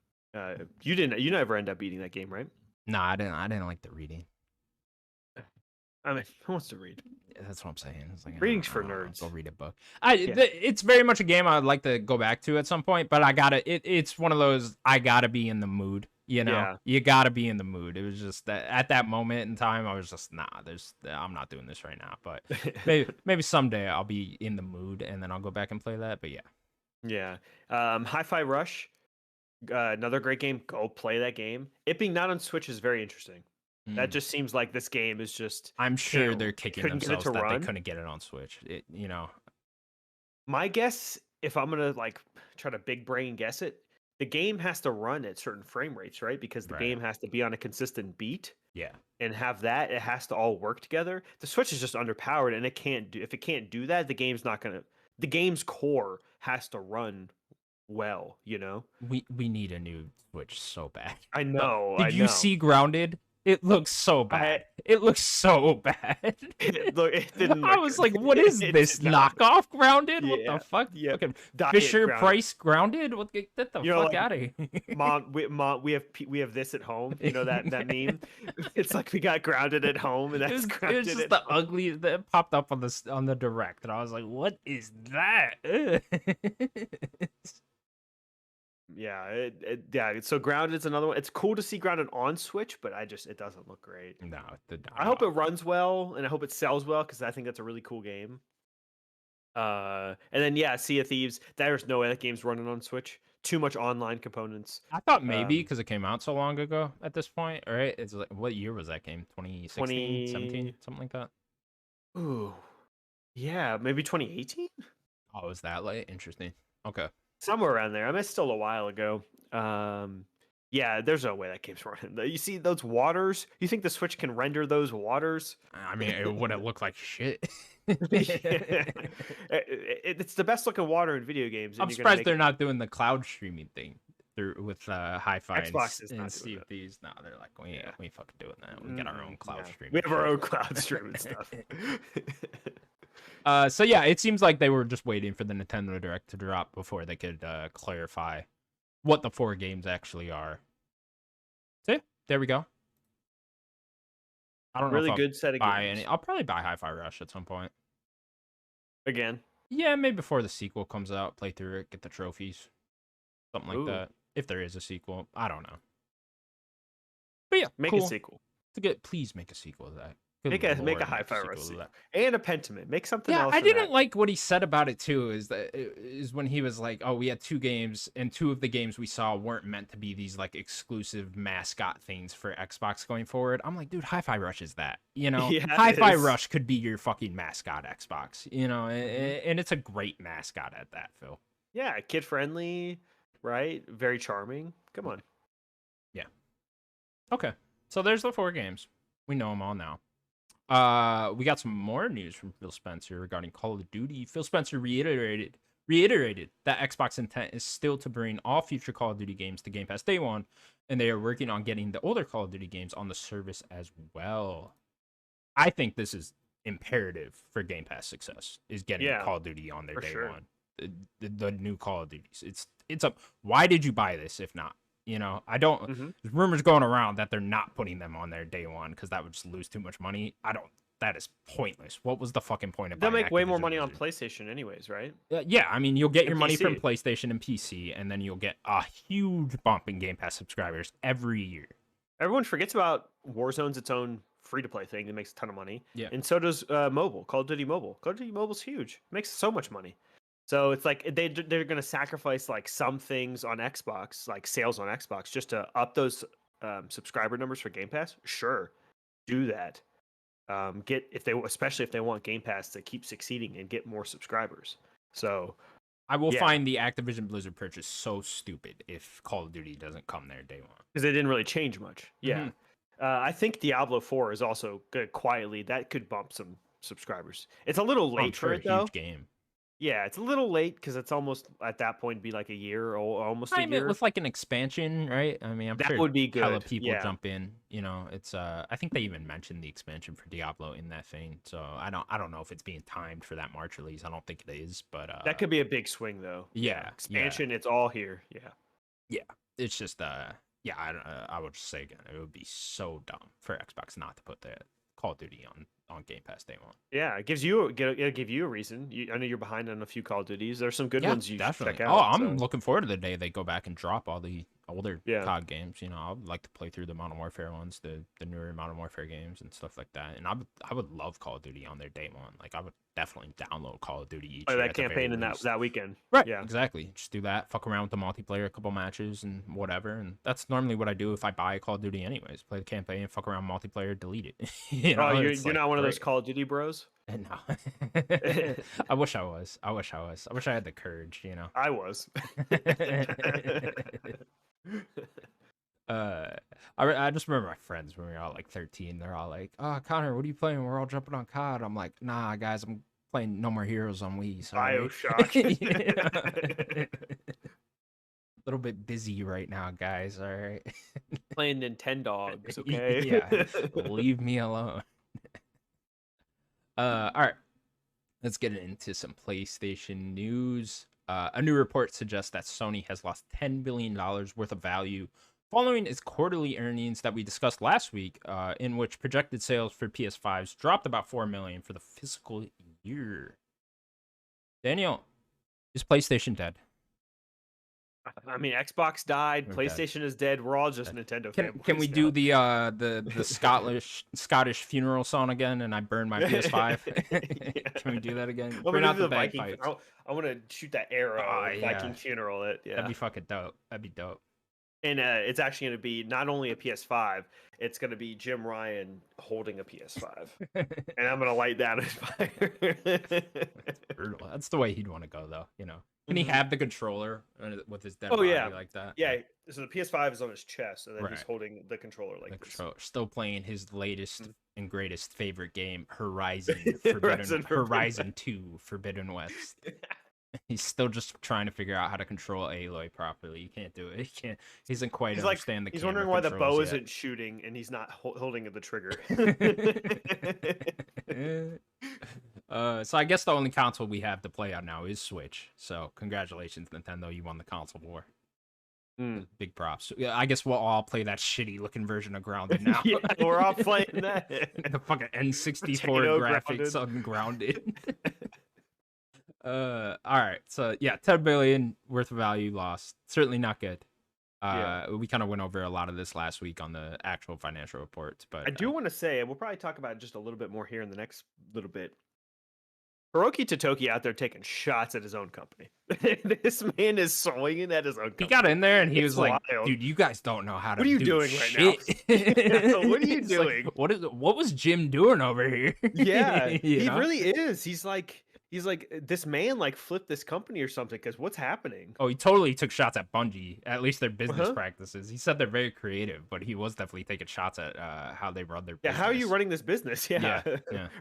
You never end up beating that game, right? No, I didn't like the reading. I mean, who wants to read? That's what I'm saying. It's like, reading's for nerds. Go read a book. It's very much a game I'd like to go back to at some point, but it's one of those I gotta be in the mood. You gotta be in the mood. It was just that at that moment in time, I was just I'm not doing this right now. But maybe someday I'll be in the mood and then I'll go back and play that. But yeah. Hi-Fi Rush, another great game. Go play that game. It being not on Switch is very interesting. That just seems like this game is just. I'm sure they're kicking themselves that they couldn't get it on Switch. My guess, if I'm gonna try to big brain guess it, the game has to run at certain frame rates, right? Because the game has to be on a consistent beat. Yeah. And have that, it has to all work together. The Switch is just underpowered, and if it can't do that, the game's not gonna. The game's core has to run well. We need a new Switch so bad. I know. Did you see Grounded? It looks so bad. It looks so bad. It didn't. I was like, "What is this knockoff Grounded? Yeah, what the fuck? Yeah, Fisher Grounded. Price Grounded? What? Get the fuck out of here, Mom, we have this at home. You know that meme? It's like we got Grounded at home, and that's Grounded. It was just the ugly that popped up on the direct, and I was like, "What is that?" Yeah, So Grounded's another one. It's cool to see Grounded on Switch, but it doesn't look great. No, I hope it runs well, and I hope it sells well because I think that's a really cool game. And then Sea of Thieves. There's no way that game's running on Switch. Too much online components. I thought maybe because it came out so long ago at this point, right? It's like, what year was that game? 2016, 17, something like that? Ooh. Yeah, maybe 2018? Oh, was that late? Interesting. Okay. Somewhere around there. I mean, it's still a while ago. Yeah, there's no way that game's running. You see those waters? You think the Switch can render those waters? I mean, it wouldn't look like shit. It's the best looking water in video games. I'm surprised they're not doing the cloud streaming thing with Hi-Fi and Sea of Thieves. No, they're like, we ain't fucking doing that. We get our own cloud streaming. We have our own cloud streaming stuff. So yeah, it seems like they were just waiting for the Nintendo Direct to drop before they could clarify what the 4 games actually are. See, there we go. I don't know. Really good set of games. I'll probably buy Hi-Fi Rush at some point. Again. Yeah, maybe before the sequel comes out, play through it, get the trophies, something like that. If there is a sequel, I don't know. But yeah, make a sequel. Please make a sequel of that. Make a Hi-Fi Rush and a Pentiment. Make something else. I didn't like what he said about it too. Is when he was like, "Oh, we had 2 games, and 2 of the games we saw weren't meant to be these like exclusive mascot things for Xbox going forward." I'm like, dude, Hi-Fi Rush is that. You know, Hi-Fi Rush could be your fucking mascot Xbox. You know, and it's a great mascot at that, Phil. Yeah, kid friendly, right? Very charming. Come on. Yeah. Okay, so there's the 4 games. We know them all now. We got some more news from Phil Spencer regarding Call of Duty. Phil Spencer reiterated that Xbox intent is still to bring all future Call of Duty games to Game Pass day one, and they are working on getting the older Call of Duty games on the service as well. I think this is imperative for Game Pass success, is getting Call of Duty on their day one. The new Call of Duties. It's a why did you buy this if not? You know, I don't. There's rumors going around that they're not putting them on their day one because that would just lose too much money. That is pointless. What was the fucking point of? They'll make way more money on PlayStation, anyways, right? Yeah, I mean, you'll get your money from PlayStation and PC, and then you'll get a huge bump in Game Pass subscribers every year. Everyone forgets about Warzone's its own free-to-play thing that makes a ton of money. Yeah, and so does mobile. Call of Duty Mobile. Call of Duty Mobile's huge. It makes so much money. So it's like they're going to sacrifice like some things on Xbox, like sales on Xbox, just to up those subscriber numbers for Game Pass. Sure, do that. Especially if they want Game Pass to keep succeeding and get more subscribers. So I will find the Activision Blizzard purchase so stupid if Call of Duty doesn't come there day one because they didn't really change much. Yeah, I think Diablo 4 is also good quietly. That could bump some subscribers. It's a little late for it though. Huge game. Yeah, it's a little late because it's almost at that point be like a year or almost a year. With like an expansion, right? I mean, I'm sure would be good. Hella people jump in. You know, it's I think they even mentioned the expansion for Diablo in that thing. So I don't know if it's being timed for that March release. I don't think it is, but that could be a big swing though. Yeah, expansion. It's all here. Yeah. It's just I would just say again, it would be so dumb for Xbox not to put the Call of Duty on Game Pass day one. Yeah, it'll give you a reason. I know you're behind on a few Call of Duties. There's some good ones you should check out. Oh, I'm looking forward to the day they go back and drop all the older COD games. You know, I'd like to play through the Modern Warfare ones, the newer Modern Warfare games and stuff like that. And I would love Call of Duty on their day one. Like I would definitely download Call of Duty each year. That campaign in that weekend. Right. Yeah. Exactly. Just do that. Fuck around with the multiplayer, a couple matches and whatever. And that's normally what I do if I buy Call of Duty anyways. Play the campaign, fuck around multiplayer, delete it. You're not one of those Call of Duty bros? No. I wish I was. I wish I had the courage, you know. I was. I just remember my friends when we were all like 13. They're all like, "Oh, Connor, what are you playing? We're all jumping on COD." I'm like, "Nah, guys, I'm playing No More Heroes on Wii." Sorry. BioShock. A little bit busy right now, guys. All right. playing Nintendogs, okay? Yeah, leave me alone. All right, let's get into some PlayStation news. A new report suggests that Sony has lost $10 billion worth of value following its quarterly earnings that we discussed last week, in which projected sales for PS5s dropped about 4 million for the fiscal year. Daniel, is PlayStation dead? I mean, Xbox died, PlayStation is dead. We're all just Nintendo fanboys. Can we do the Scottish funeral song again? And I burn my PS5. Can we do that again? Bring out the Viking. I want to shoot that arrow. Viking funeral. That'd be fucking dope. That'd be dope. And it's actually going to be not only a PS5, it's going to be Jim Ryan holding a PS5. And I'm going to light that on fire. Brutal. That's the way he'd want to go, though. You know, can he have the controller with his dead body like that? Yeah. So the PS5 is on his chest, and then he's holding the controller like this. Still playing his latest and greatest favorite game, Horizon 2 Forbidden West. He's still just trying to figure out how to control Aloy properly. You can't do it. He doesn't quite understand the. He's wondering why the bow isn't shooting and he's not holding the trigger. So I guess the only console we have to play on now is Switch. So congratulations, Nintendo, you won the console war. Big props. Yeah, I guess we'll all play that shitty looking version of Grounded now. Yeah, we're all playing that. The fucking N64 graphics ungrounded. All right, so yeah, 10 billion worth of value lost. Certainly not good. We kind of went over a lot of this last week on the actual financial reports, but I do want to say, and we'll probably talk about it just a little bit more here in the next little bit. Hiroki Totoki out there taking shots at his own company. This man is swinging at his own company. He got in there and he was like, dude, you guys don't know how to do What are you doing shit. Right now? What are you doing? Like, what was Jim doing over here? Yeah, he really is. He's like, this man like flipped this company or something, because what's happening? Oh, he totally took shots at Bungie, at least their business practices. He said they're very creative, but he was definitely taking shots at how they run their business. Yeah, how are you running this business? Yeah.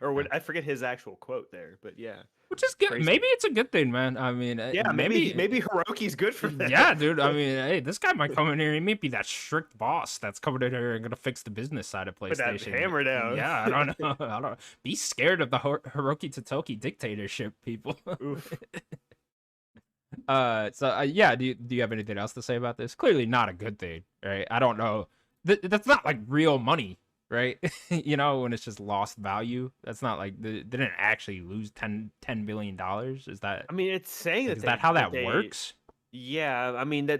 Or I forget his actual quote there, but yeah. Which is good. Crazy. Maybe it's a good thing, man. I mean, maybe Hiroki's good for that. Yeah, dude. I mean, hey, this guy might come in here. He may be that strict boss that's coming in here and gonna fix the business side of PlayStation. Put that hammer down. Yeah, I don't know. I don't be scared of the Hiroki Totoki dictatorship, people. Oof. Yeah. Do you have anything else to say about this? Clearly not a good thing, right? I don't know. That's not like real money. Right? You know, when it's just lost value, that's not like they didn't actually lose $10 billion. Is that? I mean, it's saying is that how that works? Yeah, I mean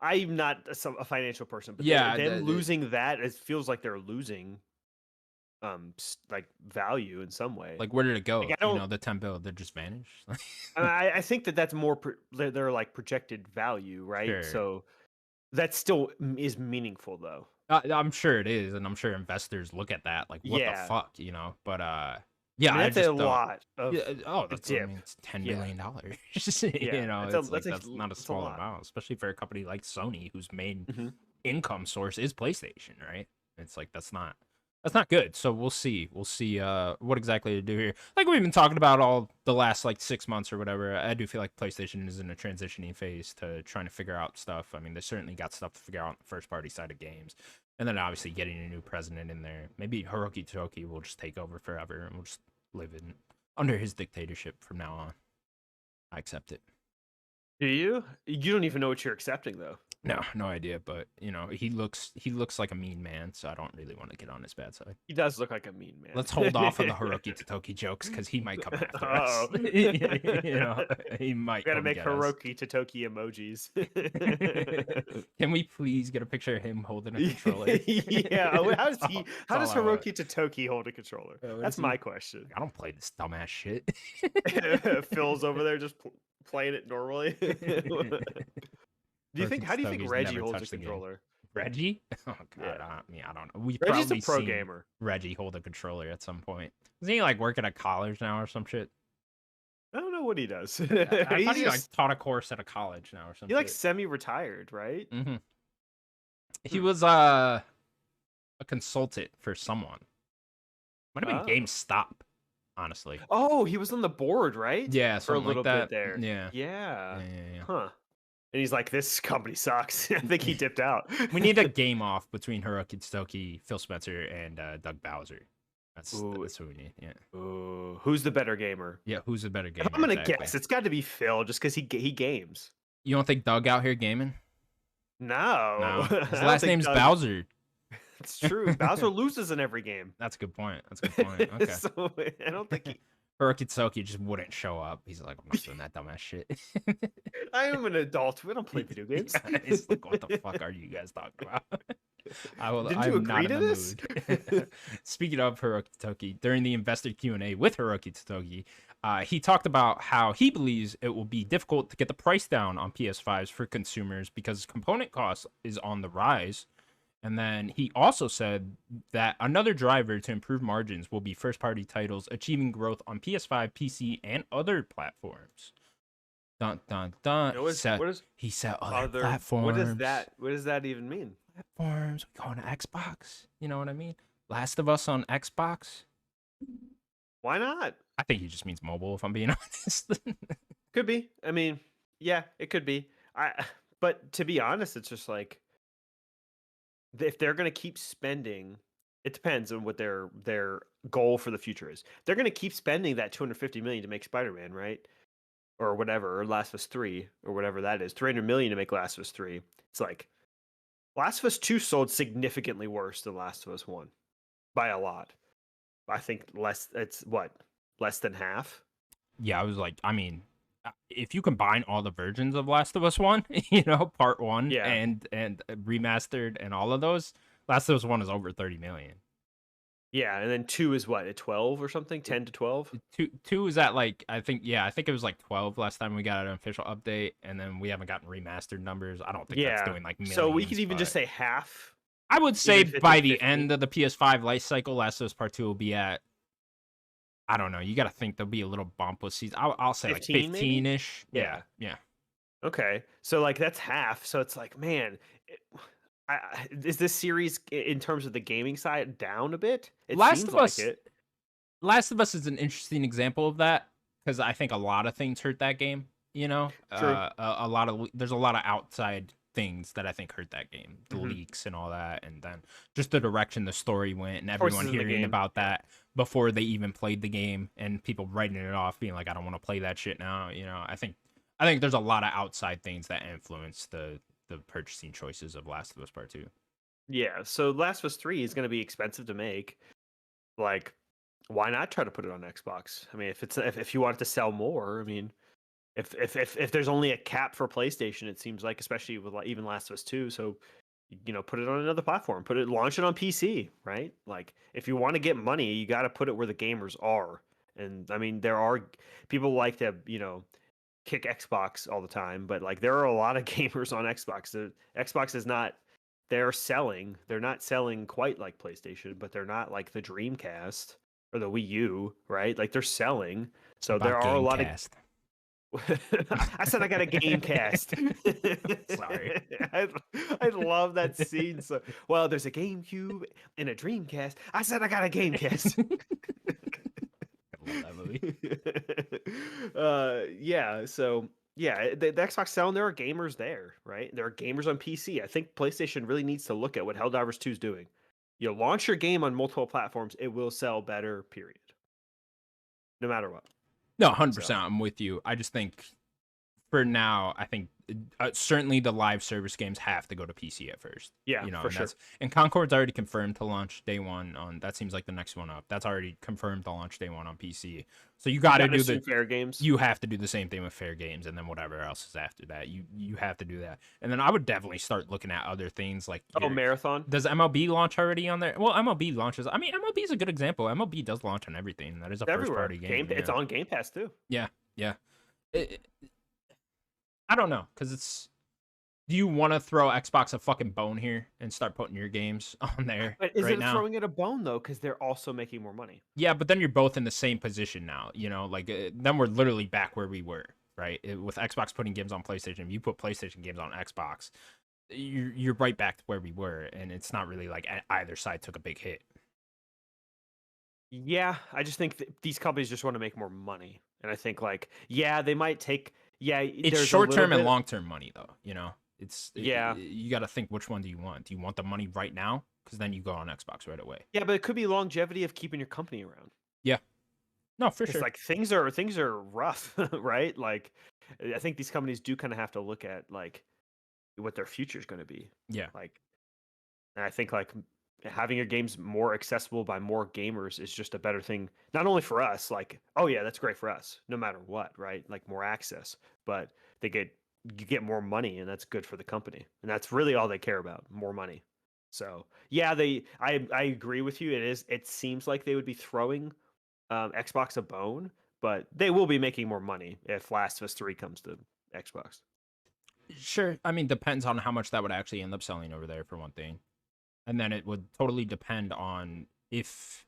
I'm not a financial person, but them losing that, it feels like they're losing, like value in some way. Like, where did it go? Like, you know, the 10 bill, they just vanished. I think that's more they're like projected value, right? Sure. So that still is meaningful, though. I'm sure it is, and I'm sure investors look at that like, what the fuck, you know? But yeah, that's a lot. It's $10 billion. You know, that's not a small amount, especially for a company like Sony, whose main income source is PlayStation, right? It's like that's not good. So we'll see what exactly to do here. Like we've been talking about all the last like 6 months or whatever. I do feel like PlayStation is in a transitioning phase to trying to figure out stuff. I mean, they certainly got stuff to figure out on the first party side of games. And then obviously getting a new president in there. Maybe Hiroki Totoki will just take over forever and we'll just live under his dictatorship from now on. I accept it. Do you? You don't even know what you're accepting, though. No idea, but you know, he looks like a mean man, so I don't really want to get on his bad side. He does look like a mean man. Let's hold off on the Hiroki Totoki jokes because he might come after us. You know, he might. We gotta make Hiroki Totoki emojis. Can we please get a picture of him holding a controller? Yeah, how does Hiroki Totoki hold a controller? That's my question. I don't play this dumbass shit. Phil's over there just playing it normally. How do you think Reggie holds a controller? Reggie? Oh god, I don't know. We've Reggie's probably a pro seen gamer. Reggie hold a controller at some point. Isn't he like working at college now or some shit? I don't know what he does. I thought he like taught a course at a college now or something. He like semi-retired, right? Mm-hmm. He was a consultant for someone. Might have been GameStop, honestly. Oh, he was on the board, right? Yeah, for a little like that. bit there. Yeah. Yeah. Huh. And he's like, "This company sucks." I think he dipped out. We need a game off between Hiroki Tsutoki, Phil Spencer, and Doug Bowser. That's what we need. Yeah. Ooh, who's the better gamer? Yeah, who's the better gamer? If I'm gonna guess, it's got to be Phil, just because he games. You don't think Doug out here gaming? No. His last name's Bowser. It's true. Bowser loses in every game. That's a good point. Okay. So I don't think he. Hiroki Tsutoki just wouldn't show up. He's like, I'm not doing that dumbass shit. I am an adult. We don't play video games. Yeah, it's like, what the fuck are you guys talking about? Did you agree to this? Speaking of Hiroki Tsutoki, during the investor Q&A with Hiroki Tsutoki, he talked about how he believes it will be difficult to get the price down on PS5s for consumers because component costs is on the rise. And then he also said that another driver to improve margins will be first-party titles achieving growth on PS5, PC, and other platforms. Dun dun dun. He said other platforms. What does that even mean? Platforms. We call it Xbox. You know what I mean? Last of Us on Xbox. Why not? I think he just means mobile, if I'm being honest. Could be. I mean, yeah, it could be. But to be honest, it's just like, if they're going to keep spending, it depends on what their goal for the future is. They're going to keep spending that $250 million to make Spider-Man, right? Or whatever, or Last of Us 3, or whatever that is. $300 million to make Last of Us 3. It's like, Last of Us 2 sold significantly worse than Last of Us 1 by a lot. I think less than half. Yeah, I was like, I mean, if you combine all the versions of Last of Us 1, part 1 and remastered and all of those, Last of Us 1 is over 30 million. Yeah, and then 2 is what, at 12 or something? 10 to 12? 2 is at like, I think it was like 12 last time we got an official update, and then we haven't gotten remastered numbers. I don't think that's doing like millions. So we could even just say half. I would say by the end of the PS5 life cycle, Last of Us Part 2 will be at, I don't know. You got to think there'll be a little bump with season. I'll say 15, like 15-ish. Yeah. Okay. So like that's half. So it's like, man, is this series in terms of the gaming side down a bit? Last of Us is an interesting example of that because I think a lot of things hurt that game. True. There's a lot of outside things that I think hurt that game, the leaks and all that, and then just the direction the story went, and everyone hearing about that before they even played the game, and people writing it off, being like, "I don't want to play that shit now." I think there's a lot of outside things that influence the purchasing choices of Last of Us Part 2. Yeah, so Last of Us 3 is going to be expensive to make. Like, why not try to put it on Xbox? I mean, if you want it to sell more, I mean. If there's only a cap for PlayStation, it seems like, especially with even Last of Us 2, so put it on another platform, launch it on PC, right? Like, if you want to get money, you got to put it where the gamers are. And I mean, there are people like to kick Xbox all the time, but like there are a lot of gamers on Xbox. Xbox is not they're not selling quite like PlayStation, but they're not like the Dreamcast or the Wii U, right? Like they're selling. So there are a lot of I said I got a Gamecast. Sorry. I love that scene. So, well, there's a GameCube and a Dreamcast. I said I got a Gamecast. I love that movie. The Xbox selling, there are gamers there, right? There are gamers on PC. I think PlayStation really needs to look at what Helldivers 2 is doing. You launch your game on multiple platforms, it will sell better, period. No matter what. No, 100%. I'm with you. I just think for now, I think certainly the live service games have to go to PC at first. Yeah, for sure. And Concord's already confirmed to launch day one on. That seems like the next one up. That's already confirmed to launch day one on PC. So you got to do the Fair Games. You have to do the same thing with Fair Games, and then whatever else is after that. You have to do that. And then I would definitely start looking at other things like Marathon. Does MLB launch already on there? Well, MLB launches. I mean, MLB is a good example. MLB does launch on everything. That is a first party game. It's on Game Pass too. Yeah. I don't know, because do you want to throw Xbox a fucking bone here and start putting your games on there? But is it throwing it a bone though? Because they're also making more money. Yeah, but then you're both in the same position now. Then we're literally back where we were, right? With Xbox putting games on PlayStation, if you put PlayStation games on Xbox, you're right back to where we were, and it's not really like either side took a big hit. Yeah, I just think these companies just want to make more money, and I think they might take. Yeah, it's short-term and long-term money, though. You know, you got to think, which one do you want? Do you want the money right now? Because then you go on Xbox right away. Yeah, but it could be longevity of keeping your company around. Yeah. No, for sure. It's like things are rough, right? Like, I think these companies do kind of have to look at like what their future is going to be. Yeah. Like, and I think like having your games more accessible by more gamers is just a better thing, not only for us, like, oh yeah, that's great for us, no matter what, right? Like more access, but you get more money, and that's good for the company, and that's really all they care about, more money. So yeah, I agree with you. It seems like they would be throwing Xbox a bone, but they will be making more money if Last of Us 3 comes to Xbox. Sure. I mean, depends on how much that would actually end up selling over there, for one thing. And then it would totally depend on if,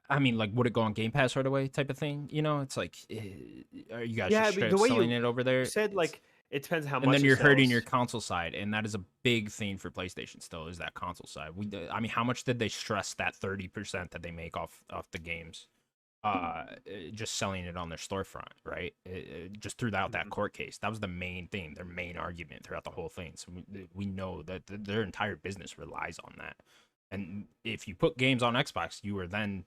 I mean, like, would it go on Game Pass right away type of thing? You know, it's like, are you guys just straight up selling it over there? You said, like, it depends how much. And then you're hurting your console side, and that is a big thing for PlayStation still, is that console side. I mean, how much did they stress that 30% that they make off the games? Just selling it on their storefront, right? Just throughout that court case, that was the main thing, their main argument throughout the whole thing. So we know that their entire business relies on that. And if you put games on Xbox, you are then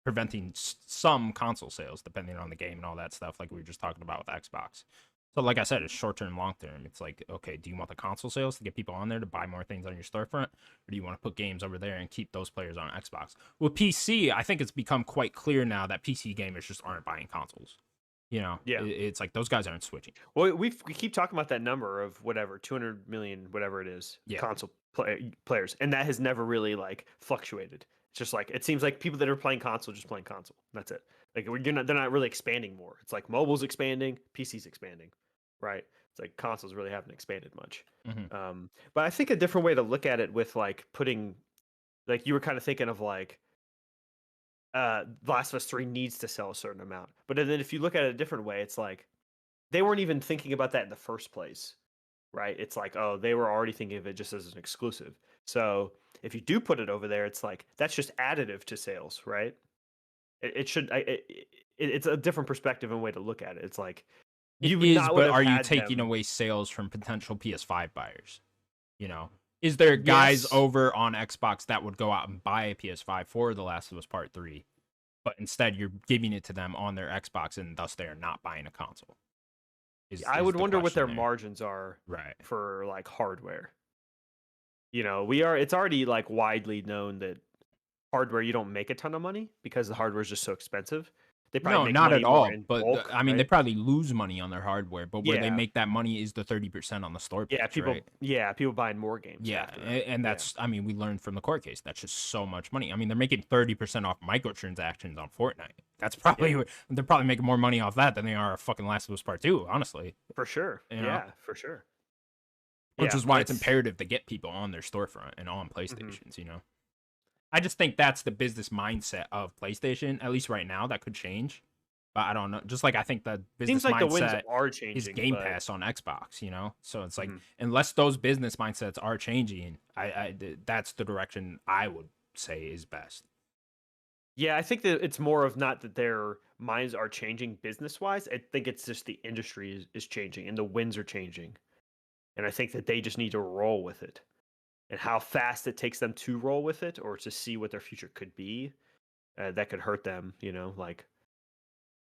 preventing some console sales, depending on the game and all that stuff, like we were just talking about with Xbox. So like I said, it's short-term, long-term. It's like, okay, do you want the console sales to get people on there to buy more things on your storefront? Or do you want to put games over there and keep those players on Xbox? With PC, I think it's become quite clear now that PC gamers just aren't buying consoles. You know, yeah, it's like those guys aren't switching. Well, we keep talking about that number of whatever, 200 million, whatever it is, console players. And that has never really like fluctuated. It's just like, it seems like people that are playing console just playing console. That's it. Like they're not really expanding more. It's like mobile's expanding, PC's expanding. Right, it's like consoles really haven't expanded much. But I think a different way to look at it, with like putting, like you were kind of thinking of like Last of Us 3 needs to sell a certain amount, but then if you look at it a different way, it's like they weren't even thinking about that in the first place, right? It's like, oh, they were already thinking of it just as an exclusive. So if you do put it over there, it's like that's just additive to sales, right? It's a different perspective and way to look at it. It's like, but are you taking away sales from potential PS5 buyers? You know, is there guys over on Xbox that would go out and buy a PS5 for The Last of Us Part 3, but instead you're giving it to them on their Xbox, and thus they are not buying a console? I would wonder what their margins are, right, for like hardware. You know, it's already like widely known that hardware, you don't make a ton of money because the hardware is just so expensive. They probably not at all. But bulk, I mean, right? They probably lose money on their hardware. But where they make that money is the 30% on the store page, people buying more games. Yeah, and that's I mean, we learned from the court case. That's just so much money. I mean, they're making 30% off microtransactions on Fortnite. That's probably they're probably making more money off that than they are a fucking Last of Us Part 2. Honestly, for sure. For sure. Which is why it's imperative to get people on their storefront and on PlayStations. You know. I just think that's the business mindset of PlayStation, at least right now. That could change, but I don't know. Just like I think the business mindset is Game Pass on Xbox, you know? So it's like, unless those business mindsets are changing, that's the direction I would say is best. Yeah, I think that it's more of not that their minds are changing business-wise. I think it's just the industry is changing and the winds are changing. And I think that they just need to roll with it. And how fast it takes them to roll with it, or to see what their future could be, that could hurt them, you know, like,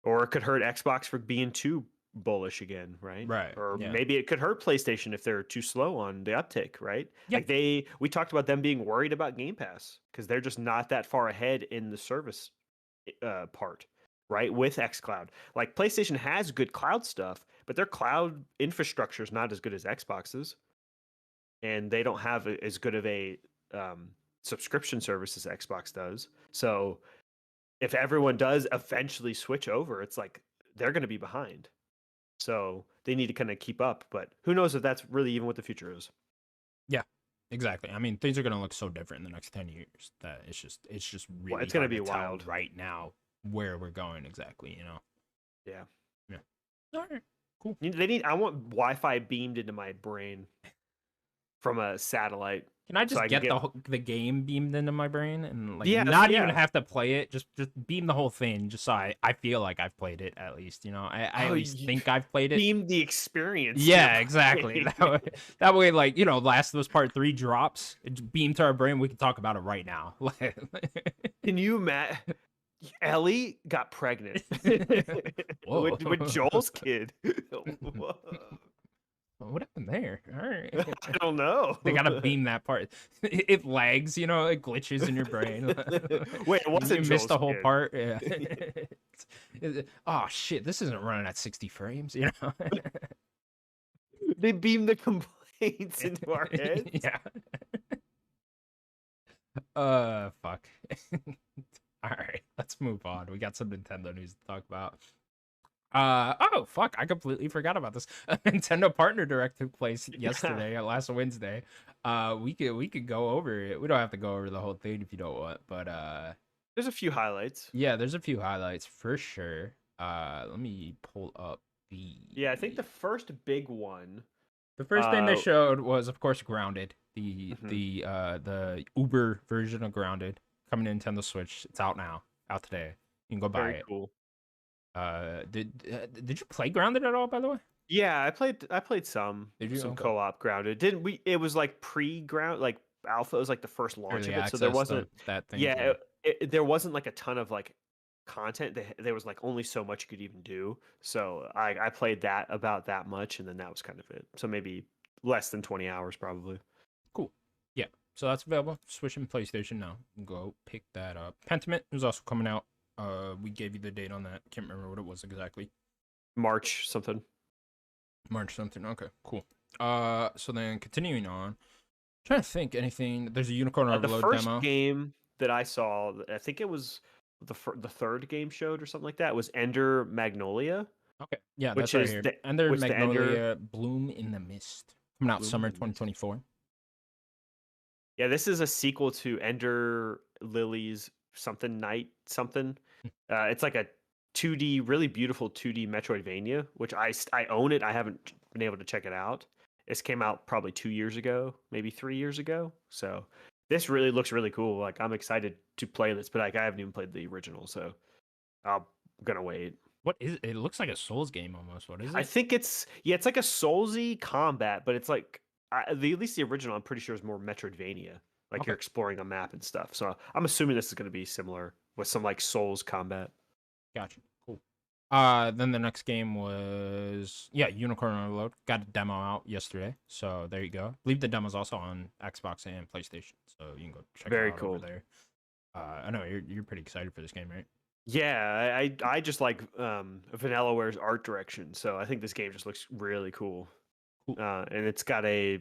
or it could hurt Xbox for being too bullish again, right? Right. Or maybe it could hurt PlayStation if they're too slow on the uptake, right? Yeah. Like we talked about them being worried about Game Pass because they're just not that far ahead in the service part, right? With xCloud, like PlayStation has good cloud stuff, but their cloud infrastructure is not as good as Xbox's. And they don't have as good of a subscription service as Xbox does. So if everyone does eventually switch over, it's like they're going to be behind. So they need to kind of keep up. But who knows if that's really even what the future is. Yeah, exactly. I mean, things are going to look so different in the next 10 years that it's just really it's going to be wild right now where we're going exactly, you know? Yeah. All right, cool. I want Wi-Fi beamed into my brain. from a satellite. Can I just get the game beamed into my brain and like Yes, not even have to play it? Just beam the whole thing, just so I feel like I've played it at least. You know, I at least think I've played it. Beam the experience. Yeah, exactly. That way, like, you know, Last of Us Part 3 drops, it beam to our brain. We can talk about it right now. Can you imagine? Ellie got pregnant with Joel's kid. What happened there? All right. I don't know. They gotta beam that part. It lags, you know, it glitches in your brain. Wait, it wasn't you missed the whole kid. part? Yeah. Oh shit, this isn't running at 60 frames, you know. They beam the complaints into our heads. Yeah. Fuck. All right, let's move on. We got some Nintendo news to talk about. Oh fuck, I completely forgot about this. Nintendo Partner Direct took place yesterday, last Wednesday. We could go over it. We don't have to go over the whole thing if you don't want, but there's a few highlights. Yeah, there's a few highlights for sure. Let me pull up the. Yeah, I think the first big one. The first thing they showed was, of course, Grounded. The Uber version of Grounded coming to Nintendo Switch. It's out now, out today. You can go buy it. Cool. Did you play Grounded at all, by the way? Yeah, I played some co-op Grounded. Didn't we? It was like pre-ground, like alpha. It was like the first launch of it, so there wasn't that thing. Yeah, there wasn't like a ton of like content. There was like only so much you could even do. So I played that about that much, and then that was kind of it. So maybe less than 20 hours, probably. Cool. Yeah. So that's available. Switch and PlayStation now. Go pick that up. Pentiment is also coming out. We gave you the date on that. Can't remember what it was exactly. March something. Okay, cool. So then continuing on, I'm trying to think anything. There's a Unicorn Overload demo. The first game that I saw, I think it was the third game showed or something like that, was Ender Magnolia. Okay, yeah, that's right here. Ender Magnolia Bloom in the Mist, coming out summer 2024. Yeah, this is a sequel to Ender Lily's something night something. It's like a 2D, really beautiful 2D Metroidvania, which I own it. I haven't been able to check it out. This came out probably 2 years ago, maybe 3 years ago. So this really looks really cool. Like, I'm excited to play this, but like I haven't even played the original, so I'm gonna wait. What is it? It looks like a Souls game almost. What is it? I think it's like a Soulsy combat, but it's like at least the original, I'm pretty sure, is more Metroidvania. Like you're exploring a map and stuff. So I'm assuming this is going to be similar with some like Souls combat. Gotcha. Cool. Then the next game was Unicorn Overload. Got a demo out yesterday, so there you go. I believe the demo's also on Xbox and PlayStation, so you can go check it out over there. I know you're pretty excited for this game, right? Yeah, I just like Vanilleware's art direction, so I think this game just looks really cool. And it's got a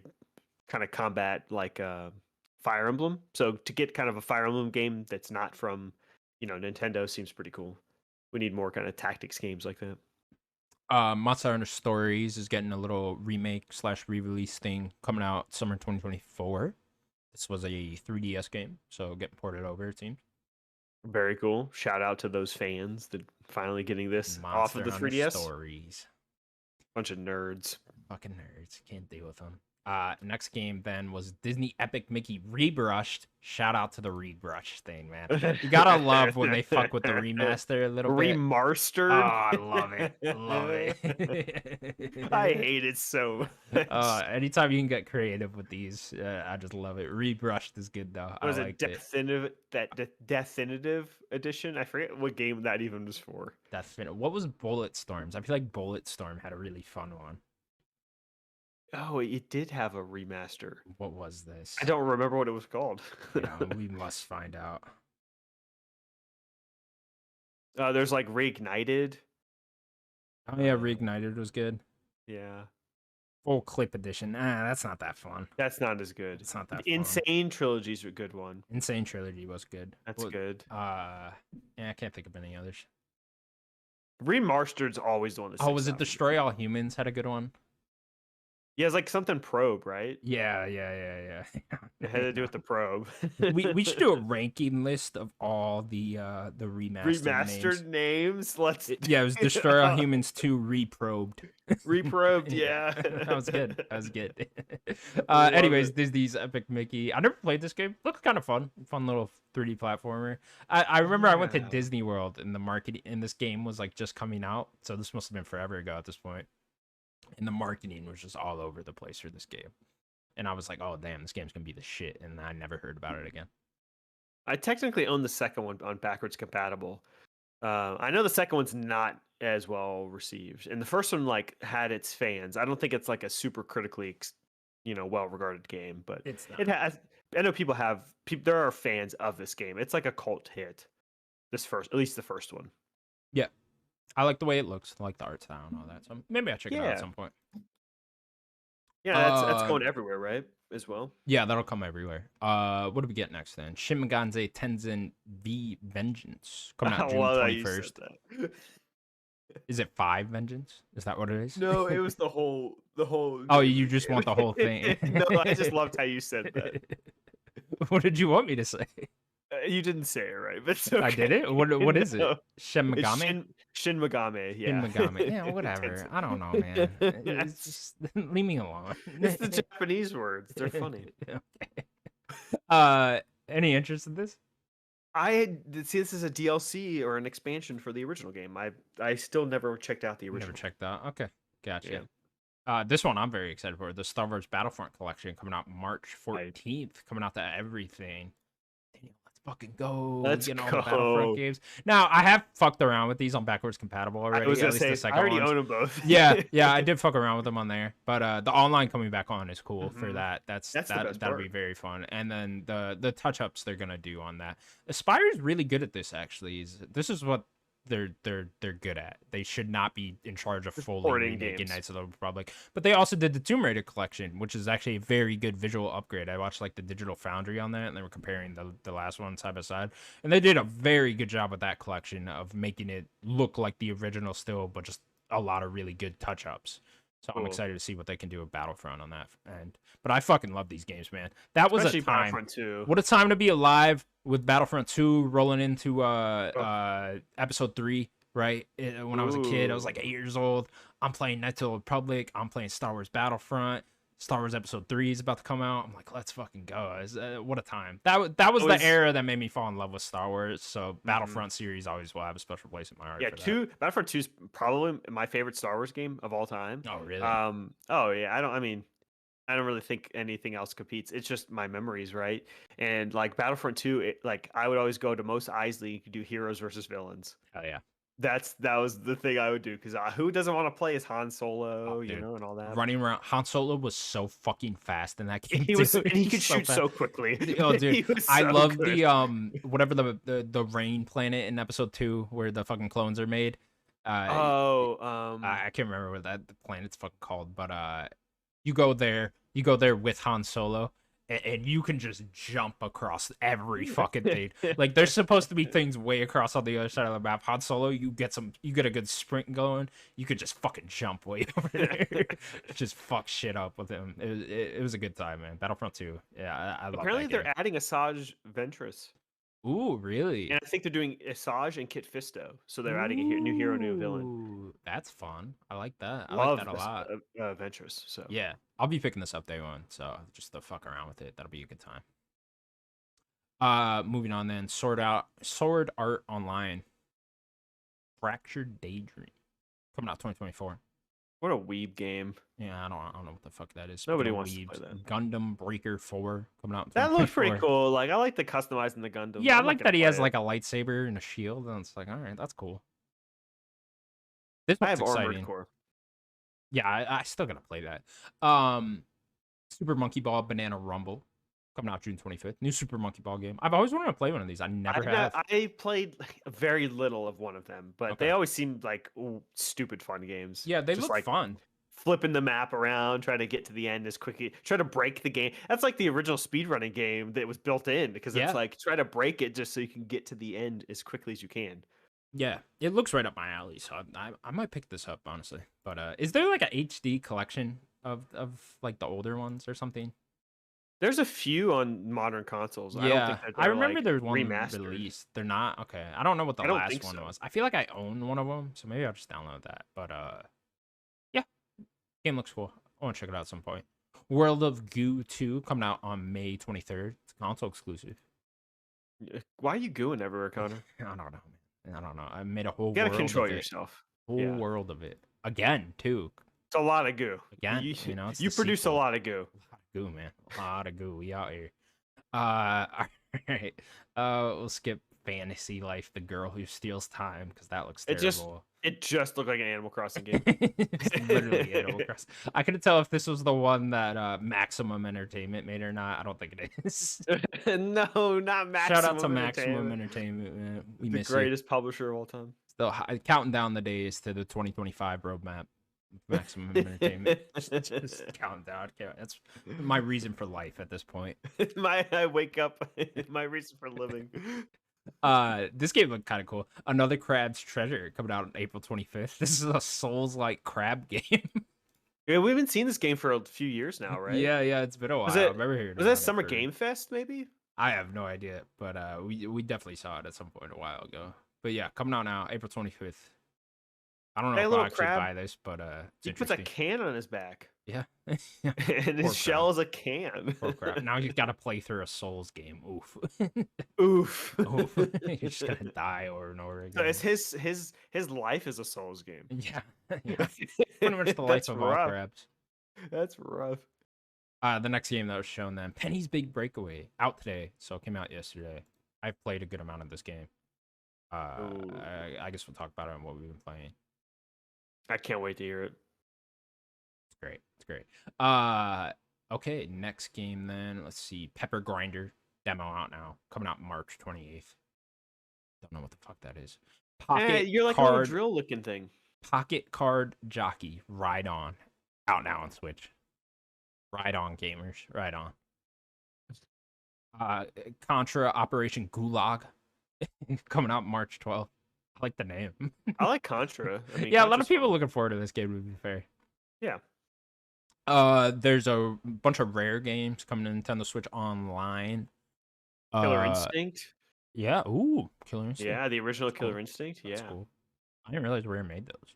kind of combat like Fire Emblem. So to get kind of a Fire Emblem game that's not from, Nintendo seems pretty cool. We need more kind of tactics games like that. Monster Hunter Stories is getting a little remake / re-release thing coming out summer 2024. This was a 3DS game, so getting ported over, it seems. Very cool. Shout out to those fans that finally getting this off of the 3DS. Stories. Bunch of nerds. Fucking nerds. Can't deal with them. Next game then was Disney Epic Mickey Rebrushed. Shout out to the Rebrush thing, man. You gotta love when they fuck with the remaster a little bit. Remastered? Oh, I love it. Love it. I hate it so much. Anytime you can get creative with these, I just love it. Rebrushed is good though. Was it Definitive Edition? I forget what game that even was for. What was Bullet Storms? I feel like Bullet Storm had a really fun one. Oh, it did have a remaster. What was this? I don't remember what it was called. Yeah, we must find out. There's like Reignited. Oh yeah, Reignited was good. Yeah. Full clip edition. That's not that fun. That's not as good. It's not that fun. Insane Trilogy's a good one. Insane Trilogy was good. That's good. Yeah, I can't think of any others. Remastered's always the one that was it Destroy All Humans had a good one? Yeah, it's like something probe, right? Yeah. It had to do with the probe. We should do a ranking list of all the remastered names. Remastered names. Let's Yeah, it was Destroy All Humans 2 Reprobed. reprobed. Yeah, Yeah, that was good. That was good. love Anyways, it. there's these Epic Mickey. I never played this game. Looks kind of fun. Fun little 3D platformer. I remember I went to Yeah. Disney World and the marketing and this game was like just coming out. So this must have been forever ago at this point. And the marketing was just all over the place for this game. And I was like, oh damn, this game's gonna be the shit. And I never heard about it again. I technically own the second one on backwards compatible. I know the second one's not as well received, and the first one like had its fans. I don't think it's like a super critically, well regarded game, but It's not. it has. I know people have. There are fans of this game. It's like a cult hit. At least the first one. Yeah, I like the way it looks. I like the art style and all that. So maybe I'll check it out at Yeah, some point. yeah, that's going everywhere, right? As well. Yeah, that'll come everywhere. What do we get next then? Shin Megami Tensei V Vengeance coming out June 21st. Is it 5 Vengeance? Is that what it is? No, it was the whole. Oh, you just want the whole thing. No, I just loved how you said that. What did you want me to say? You didn't say it right, but it's okay. I did it. What is it? No. Shin Megami? Shin Megami, yeah. Shin Megami. Yeah, whatever. I don't know, man. It's just, leave me alone. It's the Japanese words. They're funny. Okay. Any interest in this? I see this as a DLC or an expansion for the original game. I still never checked out the original. Never checked out. Okay, gotcha. Yeah. This one I'm very excited for. The Star Wars Battlefront collection coming out March 14th, coming out to everything. Daniel, let's fucking go. Let's get go. all the Battlefront games. Now, I have fucked around with these on backwards compatible already. I was gonna at say, least the I already ones. own them both. yeah, I did fuck around with them on there. But the online coming back on is cool for that. That'll be very fun. And then the touch-ups they're gonna do on that. Aspire is really good at this, actually. This is what they're good at. They should not be in charge of fully remaking Knights of the Republic. But they also did the Tomb Raider collection, which is actually a very good visual upgrade. I watched like the Digital Foundry on that, and they were comparing the last one side by side, and they did a very good job with that collection of making it look like the original still, but just a lot of really good touch-ups. So I'm excited to see what they can do with Battlefront on that end. But I fucking love these games, man. That was Especially a time. Battlefront 2. What a time to be alive with Battlefront 2 rolling into episode 3, right? When I was a kid, I was like 8 years old. I'm playing Knights of the Republic. I'm playing Star Wars Battlefront. Star Wars Episode 3 is about to come out. I'm like, let's fucking go. What a time. That was the era that made me fall in love with Star Wars. So Battlefront series always will have a special place in my heart. Yeah, Battlefront 2 is probably my favorite Star Wars game of all time. Oh, really? Oh yeah, I don't really think anything else competes. It's just my memories, right? And like Battlefront 2, I would always go to Mos Eisley. You could do heroes versus villains. Oh yeah. That was the thing I would do, because who doesn't want to play as Han Solo, and all that. Running around, Han Solo was so fucking fast in that game. He could shoot so quickly. Oh, dude, I love the whatever the rain planet in episode 2 where the fucking clones are made. I can't remember what the planet's fucking called, but you go there with Han Solo. And you can just jump across every fucking thing. Like there's supposed to be things way across on the other side of the map. Han Solo, you get a good sprint going. You could just fucking jump way over there. Just fuck shit up with him. It was a good time, man. Battlefront 2. Yeah, I love Apparently that they're game. adding Asajj Ventress. Ooh, really? And I think they're doing Asajj and Kit Fisto. So they're adding a new hero, new villain. That's fun. I like that. I Love like that a lot. Ventress. So yeah, I'll be picking this up day one. So just to fuck around with it, that'll be a good time. Moving on then. Sword Art Online. Fractured Daydream. Coming out 2024. What a weeb game. Yeah, I don't know what the fuck that is. Nobody wants to play that. Gundam Breaker 4 coming out. That looks pretty cool. Like, I like the customizing the Gundam. Yeah, I like that he has like a lightsaber and a shield, and it's like, all right, that's cool. This I have exciting. Armored Core. Yeah, I still gotta play that. Super Monkey Ball Banana Rumble coming out June 25th. New Super Monkey Ball game. I've always wanted to play one of these. I never have. I played very little of one of them, but they always seemed like stupid fun games. Yeah, they look fun. Flipping the map around, trying to get to the end as quickly, try to break the game. That's like the original speedrunning game that was built in, because it's like try to break it just so you can get to the end as quickly as you can. Yeah, it looks right up my alley, so I might pick this up, honestly. But is there like a HD collection of like the older ones or something? There's a few on modern consoles. I don't Yeah, think that I they're remember like there was one remastered. released. They're not okay. I don't know what the I don't last think one so. was. I feel like I own one of them, so maybe I'll just download that. But yeah, game looks cool. I want to check it out at some point. World of Goo 2 coming out on May 23rd. It's console exclusive. Why are you gooing everywhere, Connor? I don't know, man. I don't know. I made a whole You gotta world control of it. yourself. Whole world of it again too. It's a lot of goo. Again, it's you produce sequel. a lot of goo. A lot of goo, man. A lot of goo. We out here. All right. We'll skip Fantasy Life, the girl who steals time, because that looks terrible. It just looked like an Animal Crossing game. It's literally Animal Crossing. I couldn't tell if this was the one that Maximum Entertainment made or not. I don't think it is. No, not Maximum. Shout out to Maximum Entertainment, man. We miss the greatest publisher of all time. Still counting down the days to the 2025 roadmap. Maximum Entertainment. just counting down. That's my reason for life at this point. I wake up. My reason for living. This game looked kind of cool. Another Crab's Treasure coming out on April 25th. This is a Souls-like crab game. Yeah, we've been seeing this game for a few years now, right? Yeah, it's been a while. I remember hearing. Was that Summer Game Fest? Maybe. I have no idea, but we definitely saw it at some point a while ago. But yeah, coming out now, April 25th. I don't know if I'll actually buy this, but he puts a can on his back. Yeah. And his shell is a can. Poor crap. Now you've got to play through a Souls game. Oof. Oof. You're just gonna die over and over again. So his life is a Souls game. Yeah. Pretty much the life of all crabs. That's rough. The next game that was shown then, Penny's Big Breakaway, out today, so it came out yesterday. I've played a good amount of this game. I guess we'll talk about it and what we've been playing. I can't wait to hear it. It's great. Okay, next game then. Let's see. Pepper Grinder demo out now. Coming out March 28th. Don't know what the fuck that is. You're like a drill looking thing. Pocket Card Jockey. Ride On. Out now on Switch. Ride on, gamers. Ride on. Contra Operation Gulag. Coming out March 12th. I like the name. I like Contra. I mean, yeah, a lot of people looking forward to this game, to be fair. Yeah. There's a bunch of rare games coming to Nintendo Switch Online. Killer Instinct. Yeah. Ooh, Killer Instinct. Yeah, the original Killer Instinct. That's cool. I didn't realize Rare made those.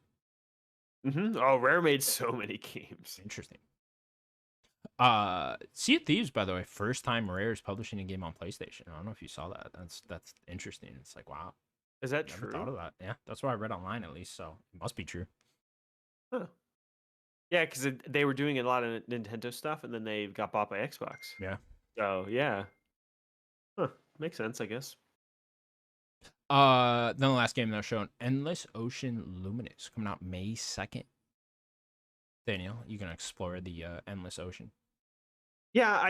Oh, Rare made so many games. Interesting. Sea of Thieves, by the way, first time Rare is publishing a game on PlayStation. I don't know if you saw that. That's interesting. It's like, wow. Is that true? I thought of that. Yeah, that's what I read online at least, so it must be true. Huh. Yeah, because they were doing a lot of Nintendo stuff, and then they got bought by Xbox. Yeah. So yeah. Huh. Makes sense, I guess. Then the last game that was shown, Endless Ocean Luminous, coming out May 2nd. Daniel, you can explore the Endless Ocean. Yeah,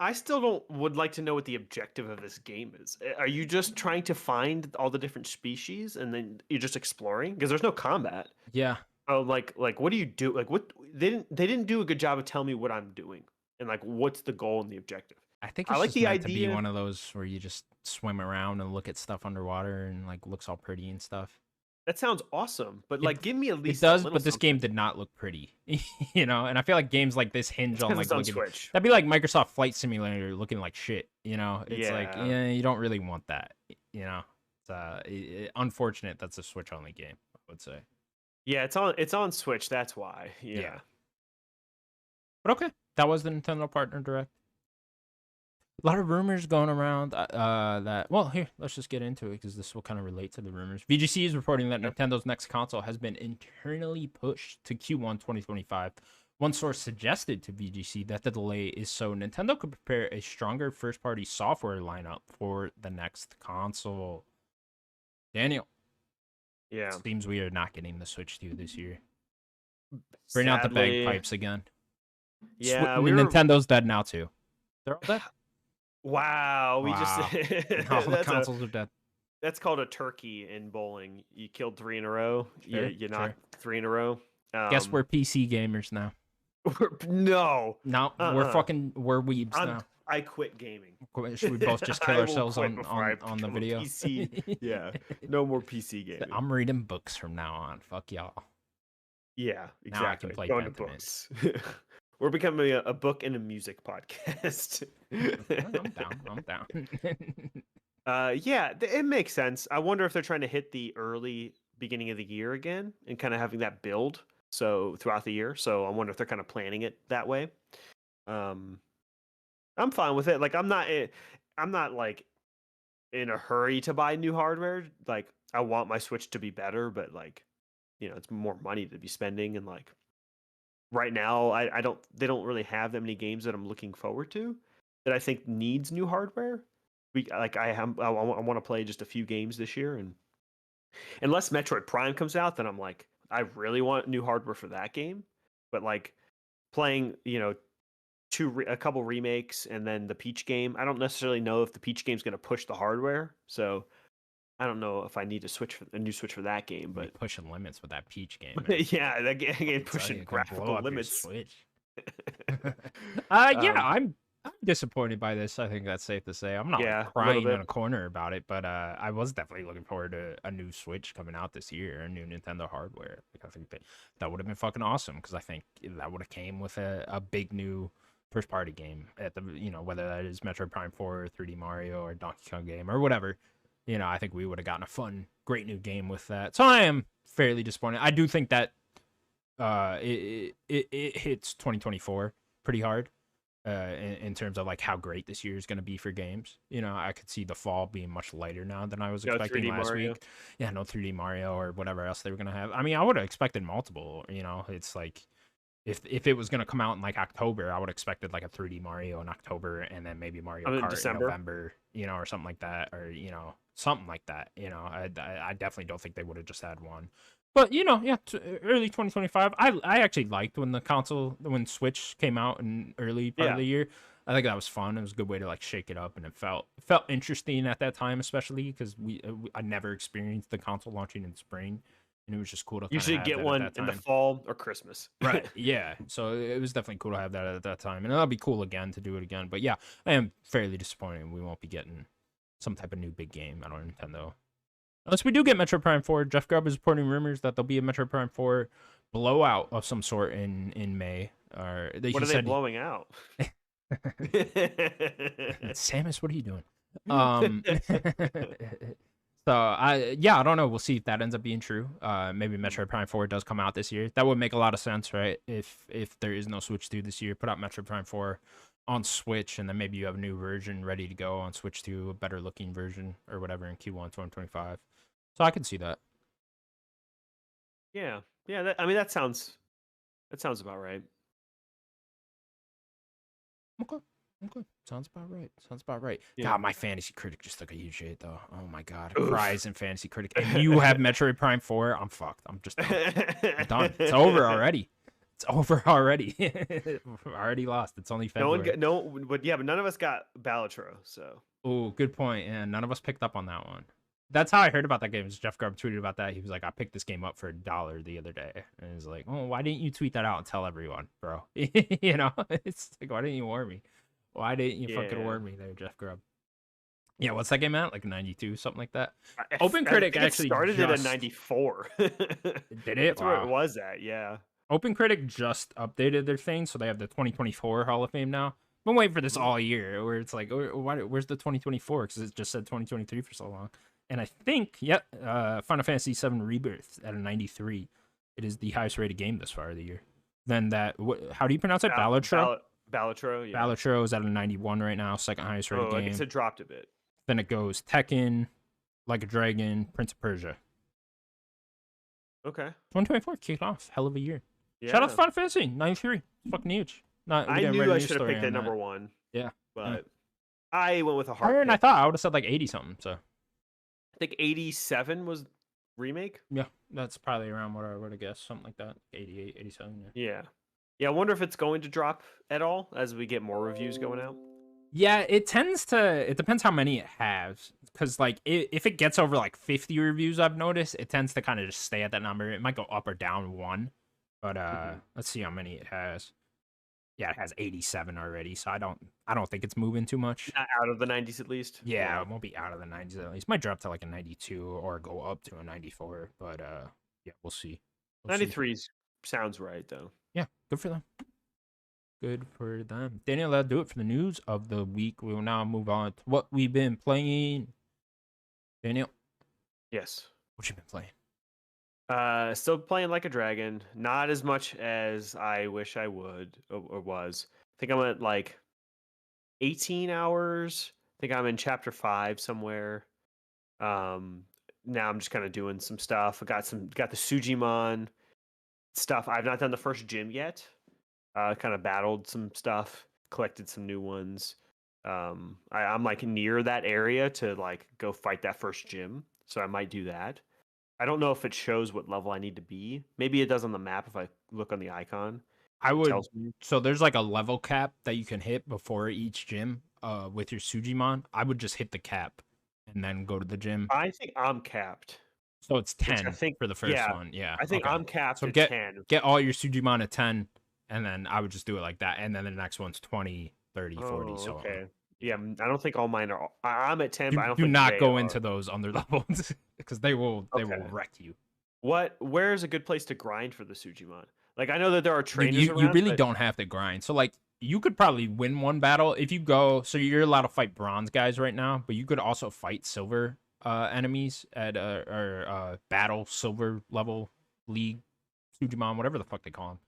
I still would like to know what the objective of this game is. Are you just trying to find all the different species and then you're just exploring? Because there's no combat. Yeah. Oh, like what do you do? Like what they didn't do a good job of telling me what I'm doing and like what's the goal and the objective. I think it's just meant to be one of those where you just swim around and look at stuff underwater and like looks all pretty and stuff. That sounds awesome, but like give me at least. It does, but this game did not look pretty, you know. And I feel like games like this hinge on like looking. Switch. That'd be like Microsoft Flight Simulator looking like shit, you know. It's like you don't really want that, you know. It's unfortunate that's a Switch only game, I would say. Yeah, it's on Switch. That's why. Yeah. But okay, that was the Nintendo Partner Direct. A lot of rumors going around that, well, here, let's just get into it because this will kind of relate to the rumors. VGC is reporting that Nintendo's next console has been internally pushed to Q1 2025. One source suggested to VGC that the delay is so Nintendo could prepare a stronger first-party software lineup for the next console. Daniel. Yeah. It seems we are not getting the Switch 2 this year. Bring out the bagpipes again. Yeah. Nintendo's dead now, too. They're all dead. Wow, we just all the consoles are dead. That's called a turkey in bowling. You killed 3 in a row. You knocked 3 in a row. Guess we're PC gamers now. No, we're weebs now. I quit gaming. Should we both just kill ourselves on the video? PC. Yeah, no more PC gaming. I'm reading books from now on. Fuck y'all. Yeah, Now I can exactly. play Going to Pentiment. books. We're becoming a book and a music podcast. I'm down. I'm down. Yeah, it makes sense. I wonder if they're trying to hit the early beginning of the year again and kind of having that build so throughout the year. So I wonder if they're kind of planning it that way. Um, I'm fine with it. Like I'm not like in a hurry to buy new hardware. Like I want my Switch to be better, but like it's more money to be spending, and like right now I don't they don't really have that many games that I'm looking forward to that I think needs new hardware. I want to play just a few games this year, and unless Metroid Prime comes out, then I'm like I really want new hardware for that game. But like playing, a couple remakes and then the Peach game, I don't necessarily know if the Peach game's going to push the hardware. So I don't know if I need to switch for a new Switch for that game, but pushing limits with that Peach game. Yeah, that game pushing graphical limits. Switch. Yeah, I'm disappointed by this. I think that's safe to say. I'm not crying in a corner about it, but I was definitely looking forward to a new Switch coming out this year, a new Nintendo hardware. Like, I think that would have been fucking awesome, because I think that would have came with a big new first party game at the whether that is Metroid Prime 4 or 3D Mario or Donkey Kong game or whatever. I think we would have gotten a fun, great new game with that. So I am fairly disappointed. I do think that it hits 2024 pretty hard in terms of like how great this year is going to be for games. I could see the fall being much lighter now than I was expecting last week. Yeah, no 3D Mario or whatever else they were going to have. I mean, I would have expected multiple. It's like if it was going to come out in like October, I would have expected like a 3D Mario in October, and then maybe Mario Kart in November, or something like that, or something like that. I definitely don't think they would have just had one. But early 2025. I actually liked when Switch came out in early part of the year. I think that was fun. It was a good way to like shake it up, and it felt interesting at that time, especially because I never experienced the console launching in spring, and it was just cool to usually get one in the fall or Christmas. Right. Yeah. So it was definitely cool to have that at that time, and that'll be cool again to do it again. But yeah, I am fairly disappointed we won't be getting some type of new big game out of Nintendo. Unless we do get Metroid Prime 4, Jeff Grubb is reporting rumors that there'll be a Metroid Prime 4 blowout of some sort in May. Or what are they blowing out? Samus, what are you doing? So I don't know. We'll see if that ends up being true. Maybe Metroid Prime 4 does come out this year. That would make a lot of sense, right? If there is no Switch 2 this year, put out Metroid Prime 4 on Switch, and then maybe you have a new version ready to go on Switch 2, a better looking version or whatever in Q1 2025. So I can see that. Yeah. That sounds about right. Okay. Sounds about right. Yeah. God, my Fantasy Critic just took a huge hit, though. Oh my God. Cries in Fantasy Critic. And you have Metroid Prime 4. I'm fucked. I'm just done. I'm done. It's over already. Already lost. It's only February. But none of us got Balatro, so. Oh, good point. And none of us picked up on that one. That's how I heard about that game. Jeff Grubb tweeted about that. He was like, I picked this game up for $1 the other day. And he's like, oh, why didn't you tweet that out and tell everyone, bro? It's like, why didn't you warn me? Why didn't you fucking warn me there, Jeff Grubb? Yeah, what's that game at? Like 92, something like that? Open Critic actually started it at 94. Did it? That's where it was at, yeah. Open Critic just updated their thing, so they have the 2024 Hall of Fame now. I've been waiting for this all year, where it's like, where's the 2024? Because it just said 2023 for so long. And I think, Final Fantasy VII Rebirth at a 93. It is the highest rated game this far of the year. Then how do you pronounce it? Balatro? Balatro, yeah. Balatro is at a 91 right now, second highest rated game. I guess it dropped a bit. Then it goes Tekken, Like a Dragon, Prince of Persia. Okay. 2024 kicked off. Hell of a year. Yeah. Shout out to Final Fantasy 93. It's fucking huge. I knew I should have picked that number one. Yeah. But I went with a hard pick. I thought I would have said like 80 something, so. I think 87 was remake. Yeah, that's probably around what I would have guessed. Something like that. 88, 87, yeah. Yeah, I wonder if it's going to drop at all as we get more reviews going out. Yeah, it depends how many it has. Because, like, if it gets over, like, 50 reviews, I've noticed, it tends to kind of just stay at that number. It might go up or down one. But, let's see how many it has. Yeah, it has 87 already, so I don't think it's moving too much. Not out of the 90s at least. Yeah, it won't be out of the 90s at least. Might drop to like a 92 or go up to a 94, but yeah, we'll see. 93 is sounds right though. Yeah, good for them. Good for them. Daniel, that'll do it for the news of the week. We will now move on to what we've been playing. Daniel, Yes. what you been playing? Still playing like a dragon. Not as much as I wish I would or was. I think I'm at like 18 hours. I think I'm in chapter 5 somewhere. Now I'm just kind of doing some stuff. I got the Sujimon stuff. I've not done the first gym yet. Kind of battled some stuff, collected some new ones. I'm like near that area to like go fight that first gym, so I might do that. I don't know if it shows what level I need to be. Maybe it does on the map if I look on the icon. I It would. tells me. So there's like a level cap that you can hit before each gym. With your Sujimon, I would just hit the cap and then go to the gym. I think I'm capped. So it's Which I 10 think, for the first yeah, one. Yeah. I think Okay. I'm capped So at get 10. get all your Sujimon at 10, and then I would just do it like that. And then the next one's 20, 30, 40, Oh, so okay. on. Yeah, I don't think all mine are. I'm at 10, but I don't Do think not they go are. into those under levels because they will wreck you. Where is a good place to grind for the Sujimon? Like I know that there are trainers You around, really but don't have to grind. So like you could probably win one battle if you go. So you're allowed to fight bronze guys right now, but you could also fight silver enemies at battle silver level league Sujimon, whatever the fuck they call them.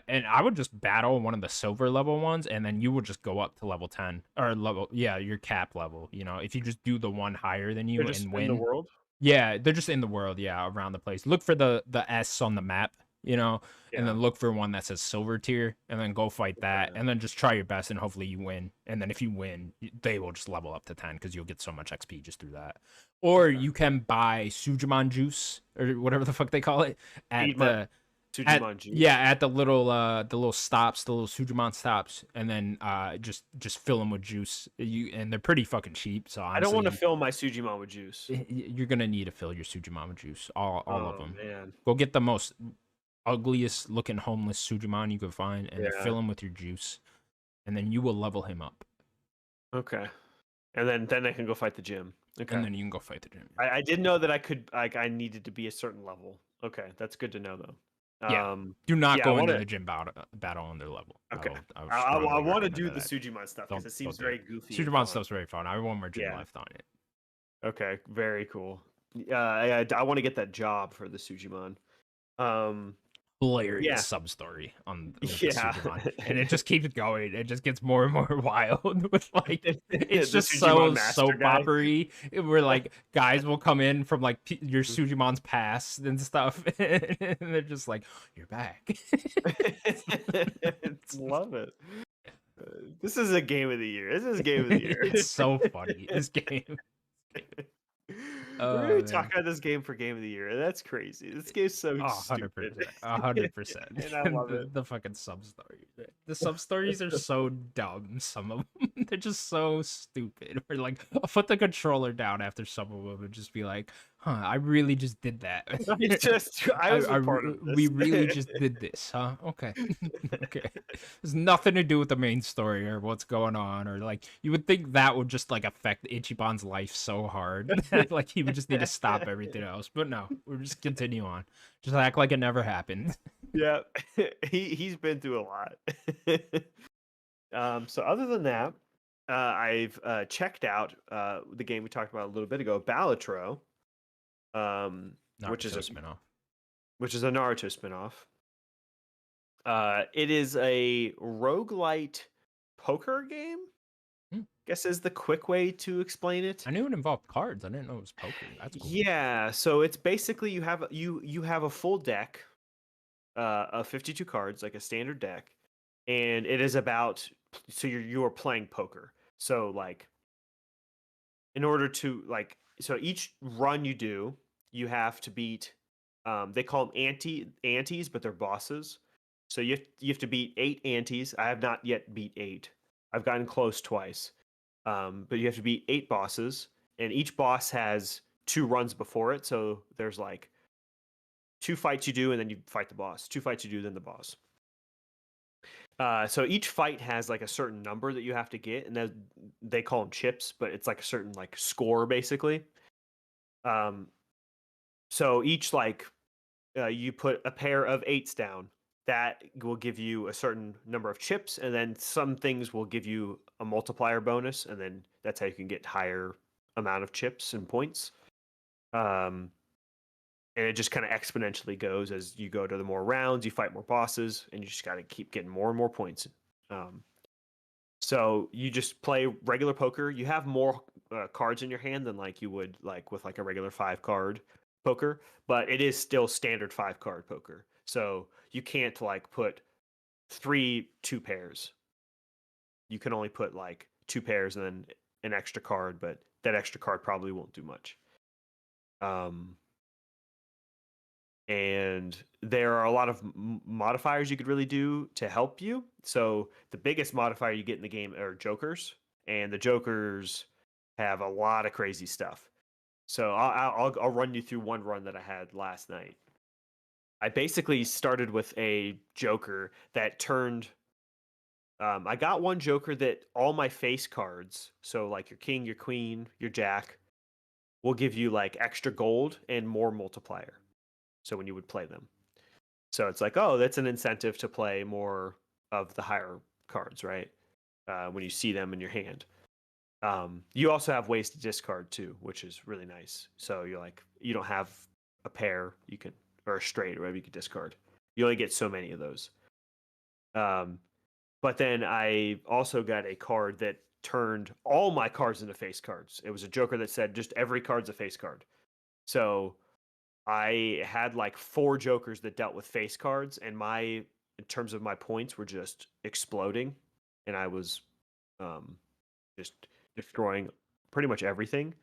And I would just battle one of the silver level ones, and then you would just go up to level 10 or level, yeah, your cap level. You know, if you just do the one higher than you they're just and in the win. world. Yeah, they're just in the world, yeah, around the place. Look for the S on the map, you know, and Yeah. then look for one that says silver tier, and then go fight that, Okay. and then just try your best, and hopefully you win. And then if you win, they will just level up to 10 because you'll get so much XP just through that. Or Okay. you can buy Sujimon juice or whatever the fuck they call it at the Sujimon juice. yeah, at the little stops, the little Sujimon stops, and then just fill them with juice. And they're pretty fucking cheap. So honestly, I don't want to fill my Sujimon with juice. you're gonna need to fill your Sujimon with juice, all of them. Man. Go get the most ugliest looking homeless Sujimon you can find, and Yeah. fill him with your juice, and then you will level him up. Okay. And then I can go fight the gym. Okay. And then you can go fight the gym. I didn't know that I could I needed to be a certain level. Okay, that's good to know though. Yeah. Do not go into wanna, the gym battle on their level. Okay. I want to do the Sujimon stuff because it seems very goofy. Sujimon stuff's very fun. I have one more gym left on it. Okay, very cool. I want to get that job for the Sujimon. Hilarious sub story on the Sujimon. And it just keeps going. It just gets more and more wild with like it's just so soap opery. Where like guys will come in from like your Sujimon's past and stuff, and they're just like, "You're back." Love it. This is a game of the year. This is game of the year. It's so funny. This game. We're talking about this game for game of the year. That's crazy. This game's so 100%. 100%. And I love it. The fucking sub stories. The sub stories are so dumb. Some of them, they're just so stupid. Or like, I'll put the controller down after some of them and just be like, "Huh, I really just did that." I was a part of this. We really just did this, huh? Okay. Okay. There's nothing to do with the main story or what's going on, or like you would think that would just like affect Ichiban's life so hard. Like he would just need to stop everything else. But no, we'll just continue on. Just act like it never happened. Yeah. He's been through a lot. So other than that, I've checked out the game we talked about a little bit ago, Balatro. Which is a spinoff. Which is a Naruto spinoff. It is a roguelite poker game. Guess is the quick way to explain it. I knew it involved cards. I didn't know it was poker. That's cool. Yeah, so it's basically you have a full deck of 52 cards, like a standard deck, and it is about you are playing poker. So like in order to like so each run you do, you have to beat they call them antes, but they're bosses. So you have to beat 8 antes. I have not yet beat 8. I've gotten close twice. But you have to beat 8 bosses, and each boss has 2 runs before it. So there's like 2 fights you do, and then you fight the boss. 2 fights you do, then the boss. So each fight has like a certain number that you have to get, and they call them chips, but it's like a certain like score basically. So each like you put a pair of 8s down. That will give you a certain number of chips, and then some things will give you a multiplier bonus, and then that's how you can get higher amount of chips and points. And it just kind of exponentially goes as you go to the more rounds, you fight more bosses, and you just got to keep getting more and more points. So you just play regular poker. You have more cards in your hand than like you would like with like a regular 5-card poker, but it is still standard 5-card poker. So you can't like put 3 2 pairs. You can only put like 2 pairs and then an extra card, but that extra card probably won't do much. And there are a lot of modifiers you could really do to help you. So the biggest modifier you get in the game are jokers, and the jokers have a lot of crazy stuff. So I'll run you through one run that I had last night. I basically started with a joker that turned. I got one joker that all my face cards, so like your king, your queen, your jack, will give you like extra gold and more multiplier. So when you would play them. So it's like, oh, that's an incentive to play more of the higher cards, right? When you see them in your hand. You also have ways to discard too, which is really nice. So you're like, you don't have a pair, you can, or a straight or whatever you could discard. You only get so many of those. But then I also got a card that turned all my cards into face cards. It was a joker that said just every card's a face card. So I had like 4 jokers that dealt with face cards, and in terms of my points, were just exploding, and I was just destroying pretty much everything.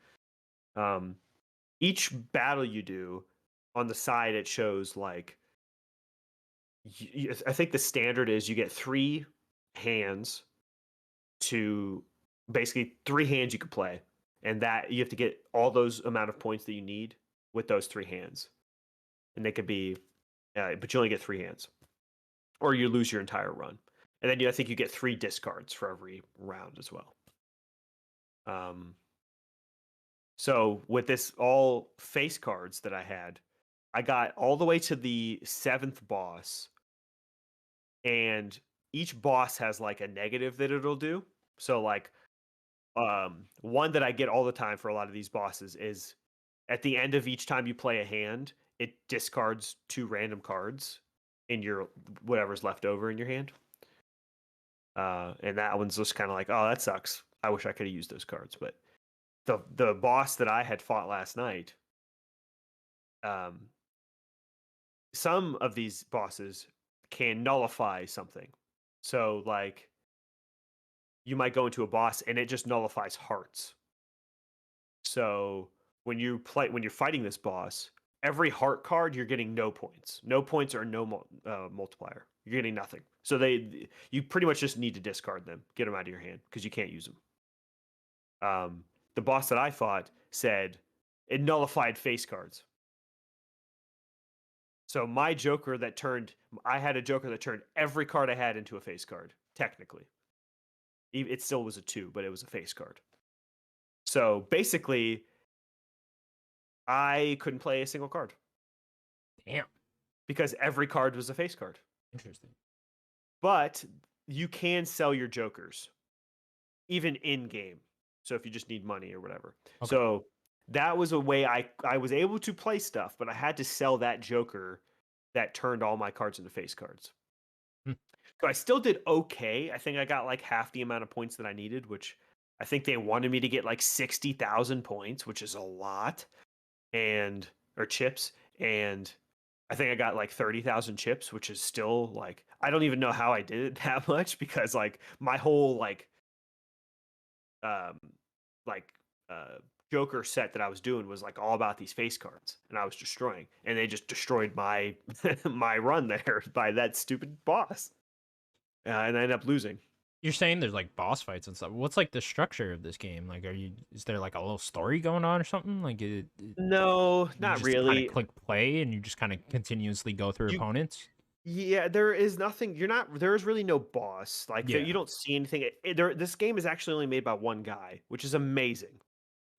Each battle you do, on the side it shows like I think the standard is you get 3 hands to basically 3 hands you could play, and that you have to get all those amount of points that you need with those 3 hands, and they could be, but you only get 3 hands, or you lose your entire run. And then I think you get 3 discards for every round as well. So with this all face cards that I had, I got all the way to the 7th boss, and each boss has like a negative that it'll do. So like, one that I get all the time for a lot of these bosses is, at the end of each time you play a hand, it discards 2 random cards in your whatever's left over in your hand. And that one's just kind of like, oh, that sucks. I wish I could have used those cards. But the boss that I had fought last night, some of these bosses can nullify something. So like, you might go into a boss and it just nullifies hearts. So when you're fighting this boss, every heart card you're getting no points. No points or no multiplier. You're getting nothing. So you pretty much just need to discard them, get them out of your hand, because you can't use them. The boss that I fought said it nullified face cards. So my joker that turned, I had a joker that turned every card I had into a face card, technically. It still was a 2, but it was a face card. So basically, I couldn't play a single card. Damn. Because every card was a face card. Interesting. But you can sell your jokers, even in game. So if you just need money or whatever. Okay. So that was a way I was able to play stuff, but I had to sell that joker that turned all my cards into face cards. So I still did okay. I think I got like half the amount of points that I needed, which I think they wanted me to get like 60,000 points, which is a lot, or chips. And I think I got like 30,000 chips, which is still like, I don't even know how I did it that much, because like my whole Joker set that I was doing was like all about these face cards, and I was destroying, and they just destroyed my my run there by that stupid boss, and I ended up losing. You're saying there's like boss fights and stuff. What's like the structure of this game? Like, is there like a little story going on or something? Like, no, not really. Kind of click play, and you just kind of continuously go through opponents. Yeah, there is nothing. There is really no boss. Like, you don't see anything. This game is actually only made by one guy, which is amazing.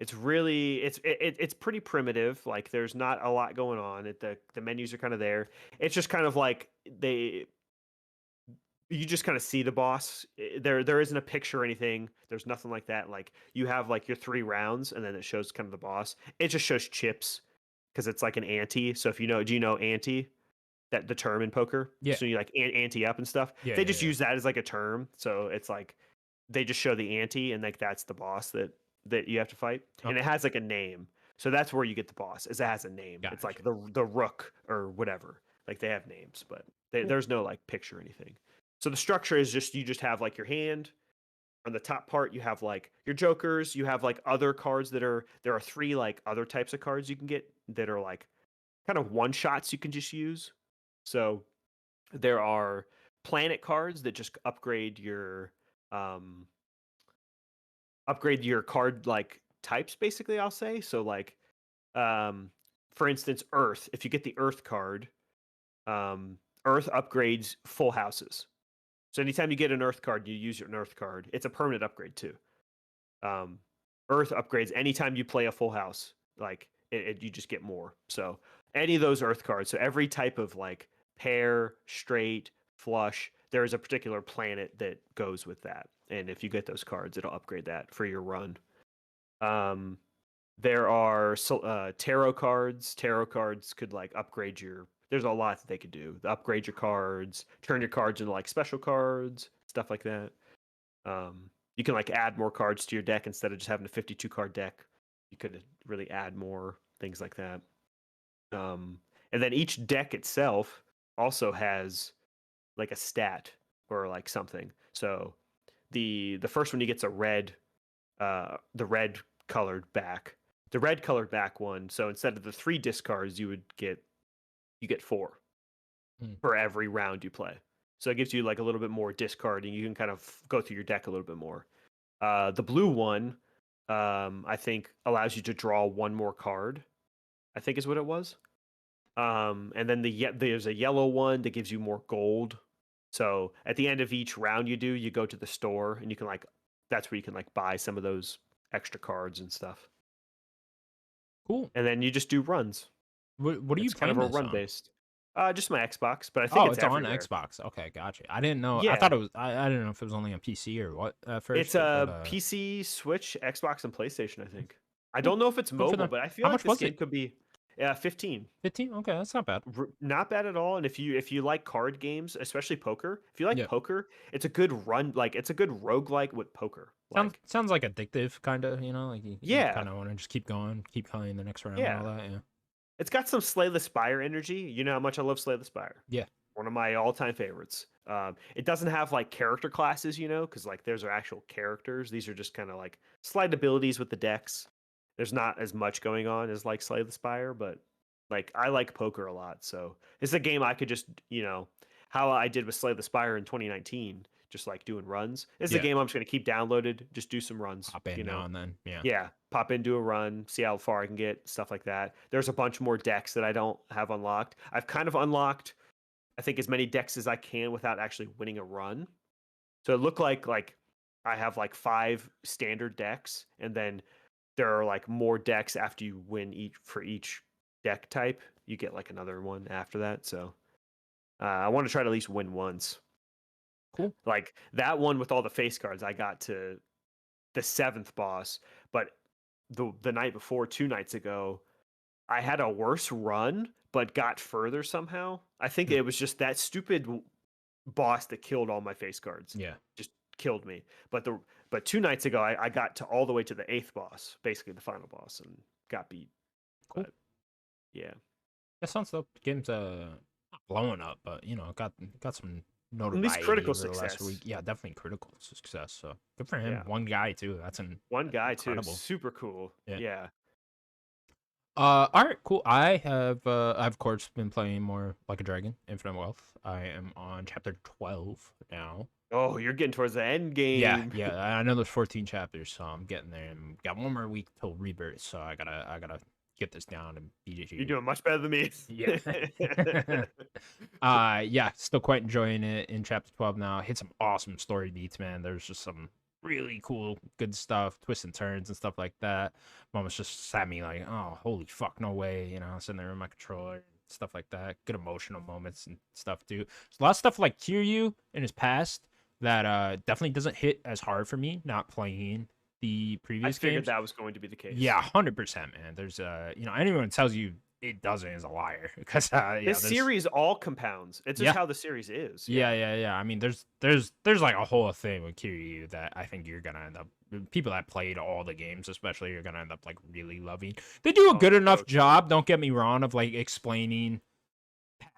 It's really it's pretty primitive. Like there's not a lot going on. The menus are kind of there. It's just kind of like you just kind of see the boss. There isn't a picture or anything. There's nothing like that. Like you have like your 3 rounds, and then it shows kind of the boss. It just shows chips because it's like an ante. So if you know, do you know ante? That the term in poker. Yeah. So you like ante up and stuff. Yeah. They just use that as like a term. So it's like they just show the ante, and like that's the boss that you have to fight, and it has like a name. So that's where you get the boss. Is it has a name. Gotcha. It's like the rook or whatever. Like they have names, but there's no like picture or anything. So the structure is just you just have like your hand. On the top part, you have like your jokers. You have like other cards there are 3 like other types of cards you can get that are like kind of one shots you can just use. So there are planet cards that just upgrade your card like types basically, I'll say. So like for instance, Earth, if you get the Earth card, Earth upgrades full houses. So anytime you get an Earth card, you use your Earth card. It's a permanent upgrade too. Earth upgrades anytime you play a full house. Like you just get more. So any of those Earth cards. So every type of like pair, straight, flush, there is a particular planet that goes with that. And if you get those cards, it'll upgrade that for your run. There are tarot cards. Tarot cards could like upgrade your. There's a lot that they could do. Upgrade your cards, turn your cards into like special cards, stuff like that. You can like add more cards to your deck instead of just having a 52 card deck. You could really add more things like that. And then each deck itself also has like a stat or like something. So the first one you get's a red, the red colored back. The red colored back one. So instead of the 3 discards, you get 4 for every round you play. So it gives you like a little bit more discarding. You can kind of go through your deck a little bit more. The blue one, I think, allows you to draw 1 more card. I think is what it was. And then there's a yellow one that gives you more gold. So at the end of each round you go to the store and you can like that's where you can like buy some of those extra cards and stuff. Cool. And then you just do runs. What are you playing? Kind of a run based. Just my Xbox, but I think it's on Xbox. Okay, gotcha. I didn't know. Yeah. I thought it was. I didn't know if it was only on PC or what. First, it's a PC, Switch, Xbox, and PlayStation. I think. I don't know if it's mobile, but I feel like this game could be. 15. 15. Okay, that's not bad. Not bad at all. And if you like card games, especially poker, if you like poker, it's a good run. Like it's a good roguelike with poker. Sounds like addictive, kind of. You know, like you kind of want to just keep going, keep playing the next round and all that. Yeah. It's got some Slay the Spire energy. You know how much I love Slay the Spire. Yeah. One of my all-time favorites. It doesn't have like character classes, because like those are actual characters. These are just kind of like slight abilities with the decks. There's not as much going on as like Slay the Spire, but like I like poker a lot. So it's a game I could just, how I did with Slay the Spire in 2019, just like doing runs. It's a game I'm just going to keep downloaded, just do some runs. Pop in now and then. Yeah. Yeah. Pop in, do a run, see how far I can get, stuff like that. There's a bunch more decks that I don't have unlocked. I've kind of unlocked, I think, as many decks as I can without actually winning a run. So it looked like I have like 5 standard decks, and then there are like more decks after you win each deck type. You get like another one after that. So I want to try to at least win once. Cool. Like that one with all the face cards, I got to the 7th boss, but the night before, 2 nights ago, I had a worse run, but got further somehow. I think it was just that stupid boss that killed all my face cards. Yeah. Just killed me. But 2 nights ago, I got to all the way to the 8th boss, basically the final boss, and got beat. Cool. But, yeah. That sounds dope. Game's not blowing up, but got some notoriety. At least critical success. Last week. Yeah, definitely critical success. So good for him. Yeah. One guy too. That's incredible. Super cool. Yeah. All right, cool. I've of course been playing more Like a Dragon, Infinite Wealth. I am on chapter 12 now. Oh, you're getting towards the end game. Yeah. I know there's 14 chapters, so I'm getting there. And got 1 more week till Rebirth, so I gotta get this down and beat it. You're doing much better than me. Yeah. Still quite enjoying it in chapter 12 now. Hit some awesome story beats, man. There's just some really cool, good stuff, twists and turns and stuff like that. Moments just sat me like, oh, holy fuck, no way, you know, sitting there with my controller, stuff like that. Good emotional moments and stuff too. There's a lot of stuff like Kiryu in his past that definitely doesn't hit as hard for me not playing the previous I figured games. that was going to be the case. Yeah, 100%, man. There's you know, anyone who tells you it doesn't is a liar because this series all compounds. It's just how the series is. Yeah. I mean, there's like a whole thing with Kiryu that I think you're gonna end up, people that played all the games especially, you're gonna end up like really loving. They do a good enough job, don't get me wrong, of like explaining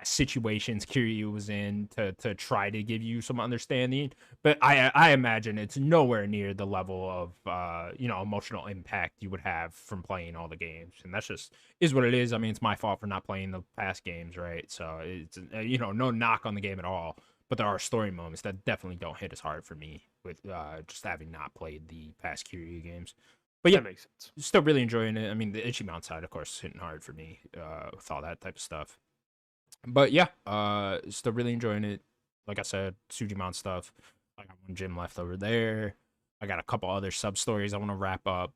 situations Kiryu was in to try to give you some understanding, but I imagine it's nowhere near the level of you know, emotional impact you would have from playing all the games, and that's just is what it is. I mean, it's my fault for not playing the past games, right? So it's you know, no knock on the game at all, but there are story moments that definitely don't hit as hard for me with just having not played the past Kiryu games. But yeah, that makes sense. Still really enjoying it. I mean, the Ichiban side, of course, is hitting hard for me with all that type of stuff. But yeah, still really enjoying it. Like I said, Sujimon stuff. I got one gym left over there. I got a couple other sub stories I want to wrap up,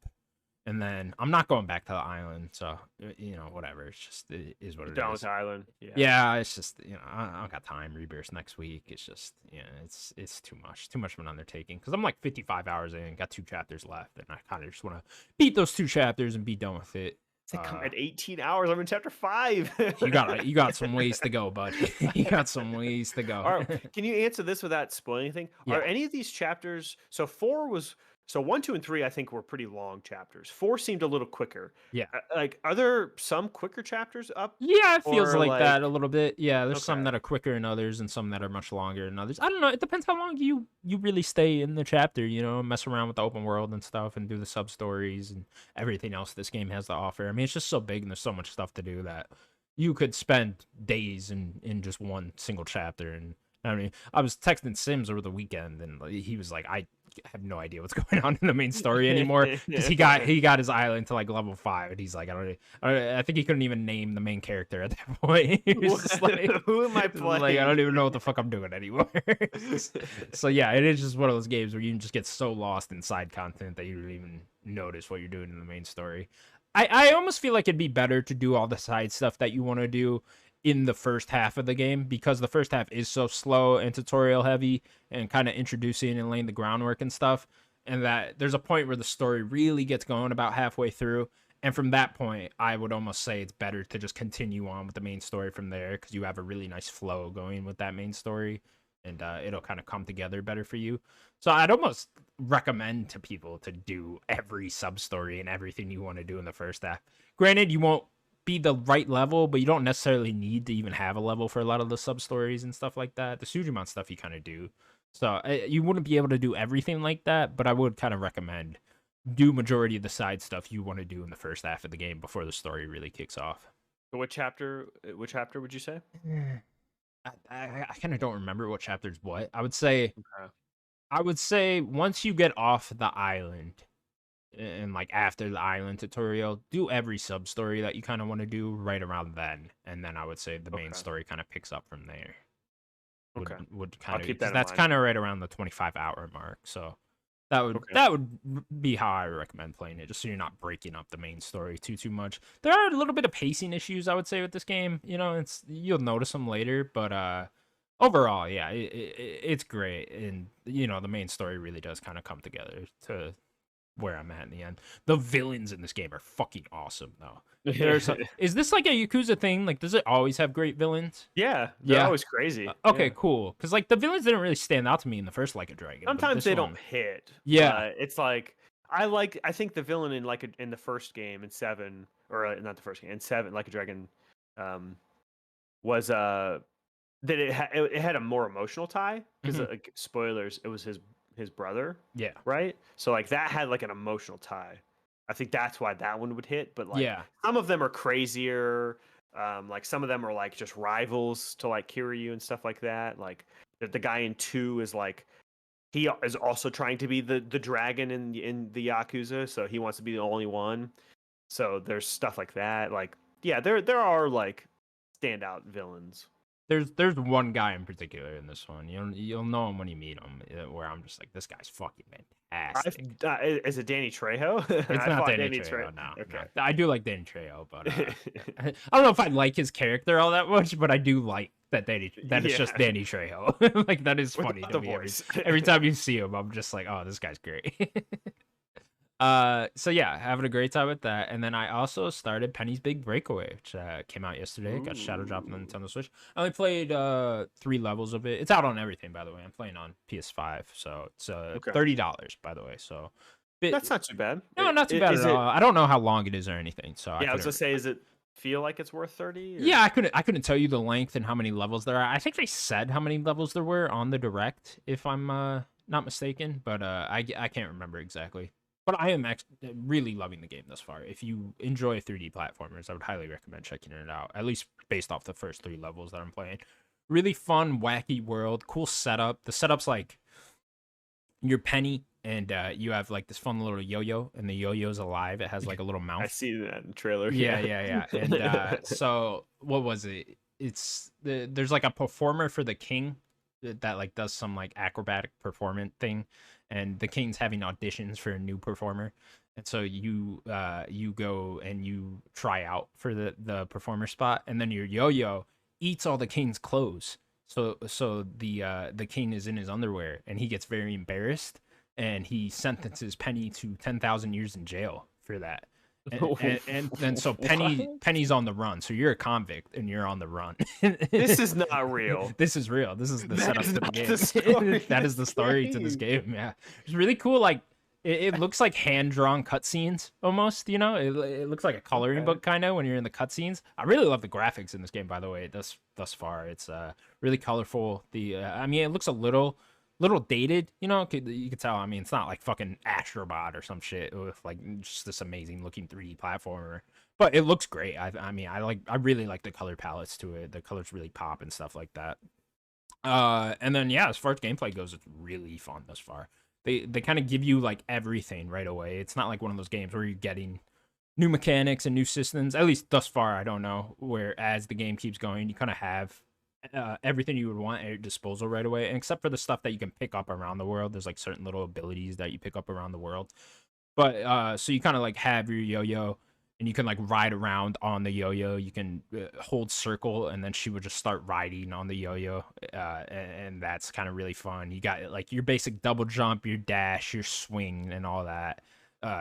and then I'm not going back to the island. So you know, whatever. It's just it is what it Down is. with the island. Yeah. It's just, you know, I don't got time. Rebirth next week. It's just, yeah, it's too much of an undertaking because I'm like 55 hours in, got 2 chapters left, and I kind of just want to beat those 2 chapters and be done with it. Come at 18 hours. I'm in chapter 5. you got some ways to go, bud. You got some ways to go. All right, can you answer this without spoiling anything? Yeah. Are any of these chapters? So 1, 2, and 3, I think were pretty long chapters. 4 seemed a little quicker. Yeah. Like, are there some quicker chapters up? Yeah, it feels like that a little bit. Yeah, there's some that are quicker than others, and some that are much longer than others. I don't know. It depends how long you really stay in the chapter. You know, mess around with the open world and stuff, and do the sub stories and everything else this game has to offer. I mean, it's just so big, and there's so much stuff to do that you could spend days in just one single chapter. And I mean, I was texting Sims over the weekend, and he was like, I have no idea what's going on in the main story anymore because he got his island to like level 5, and he's like, I think he couldn't even name the main character at that point. He was just like, who am I playing? Like, I don't even know what the fuck I'm doing anymore. So yeah, it is just one of those games where you just get so lost in side content that you don't even notice what you're doing in the main story. I almost feel like it'd be better to do all the side stuff that you want to do in the first half of the game, because the first half is so slow and tutorial heavy and kind of introducing and laying the groundwork and stuff, and that there's a point where the story really gets going about halfway through, and from that point I would almost say it's better to just continue on with the main story from there, because you have a really nice flow going with that main story, and it'll kind of come together better for you. So I'd almost recommend to people to do every sub story and everything you want to do in the first half. Granted, you won't be the right level, but you don't necessarily need to even have a level for a lot of the sub stories and stuff like that. The Sujimon stuff you kind of do, so you wouldn't be able to do everything like that, but I would kind of recommend do majority of the side stuff you want to do in the first half of the game before the story really kicks off. So what chapter would you say? I kind of don't remember what chapter's what. I would say once you get off the island, and like after the island tutorial, do every sub story that you kind of want to do right around then, and then I would say the main story kind of picks up from there. Would kind of, that's kind of right around the 25-hour mark, so that would be how I recommend playing it, just so you're not breaking up the main story too much. There are a little bit of pacing issues, I would say, with this game. You know, you'll notice them later, but overall, yeah, it's great, and you know, the main story really does kind of come together to where I'm at in the end. The villains in this game are fucking awesome, though. Is this like a Yakuza thing? Like, does it always have great villains? Yeah, they're always crazy. Okay, cool. Because like the villains didn't really stand out to me in the first Like a Dragon. Sometimes they don't hit. Yeah, it's like I think the villain in the first game in 7, or not the first game in 7, Like a Dragon, was that it had a more emotional tie, because like, spoilers, it was his brother. Yeah. Right? So like that had like an emotional tie. I think that's why that one would hit, but like some of them are crazier. Like some of them are like just rivals to like Kiryu and stuff like that. Like the guy in 2 is like, he is also trying to be the dragon in the Yakuza, so he wants to be the only one. So there's stuff like that. Like, yeah, there are like standout villains. There's one guy in particular in this one. You'll know him when you meet him, where I'm just like, this guy's fucking Is it Danny Trejo? It's not Danny Trejo. No, okay. No. I do like Danny Trejo, but I don't know if I like his character all that much. But I do like that it's just Danny Trejo. Like that is funny to me. Every time you see him, I'm just like, oh, this guy's great. So yeah, having a great time with that. And then I also started Penny's Big Breakaway, which came out yesterday. Got shadow dropped on the Nintendo Switch. I only played 3 levels of it. It's out on everything, by the way. I'm playing on PS5, so it's $30, by the way. So that's not too bad. No, not too bad at all. I don't know how long it is or anything. So yeah, I was gonna say, is it feel like it's worth 30? Or? Yeah, I couldn't tell you the length and how many levels there are. I think they said how many levels there were on the direct, if I'm not mistaken, but I can't remember exactly. But I am really loving the game thus far. If you enjoy 3D platformers, I would highly recommend checking it out, at least based off the first 3 levels that I'm playing. Really fun, wacky world, cool setup. The setup's like you're Penny, and you have like this fun little yo-yo, and the yo-yo's alive. It has like a little mouth. I see that in the trailer. Yeah. And so what was it? There's like a performer for the king that like does some like acrobatic performance thing, and the king's having auditions for a new performer, and so you go and you try out for the performer spot, and then your yo-yo eats all the king's clothes. So the king is in his underwear, and he gets very embarrassed, and he sentences Penny to 10,000 years in jail for that. And then so Penny's on the run. So you're a convict and you're on the run. This is not real. This is real. This is the setup to the game. That is the story to this game. Yeah, it's really cool. Like it looks like hand drawn cutscenes almost. You know, it looks like a coloring book kind of when you're in the cutscenes. I really love the graphics in this game. By the way, thus far, it's really colorful. I mean, it looks a little dated, you know. You could tell. I mean, it's not like fucking Astrobot or some shit with like just this amazing looking 3D platformer, but it looks great. I mean, I really like the color palettes to it. The colors really pop and stuff like that. And then yeah, as far as gameplay goes, it's really fun thus far. They kind of give you like everything right away. It's not like one of those games where you're getting new mechanics and new systems. At least thus far, I don't know. Where as the game keeps going, you kind of have everything you would want at your disposal right away, and except for the stuff that you can pick up around the world. There's like certain little abilities that you pick up around the world, but so you kind of like have your yo-yo, and you can like ride around on the yo-yo. You can hold circle, and then she would just start riding on the yo-yo, and that's kind of really fun. You got like your basic double jump, your dash, your swing, and all that.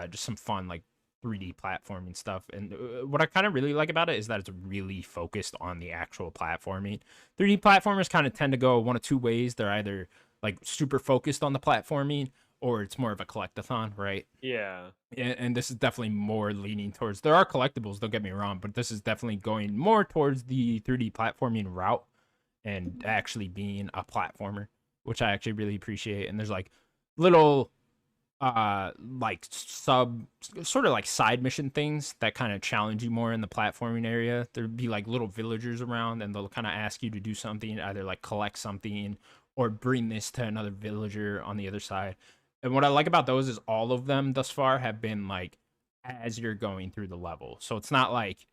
Just some fun like 3D platforming stuff. And what I kind of really like about it is that it's really focused on the actual platforming. 3D platformers kind of tend to go one of two ways. They're either like super focused on the platforming, or it's more of a collectathon, right? Yeah. And this is definitely more leaning towards, there are collectibles, don't get me wrong, but this is definitely going more towards the 3D platforming route and actually being a platformer, which I actually really appreciate. And there's like little like sort of like side mission things that kind of challenge you more in the platforming area. There'd be like little villagers around, and they'll kind of ask you to do something, either like collect something or bring this to another villager on the other side. And what I like about those is all of them thus far have been like as you're going through the level. So it's not like,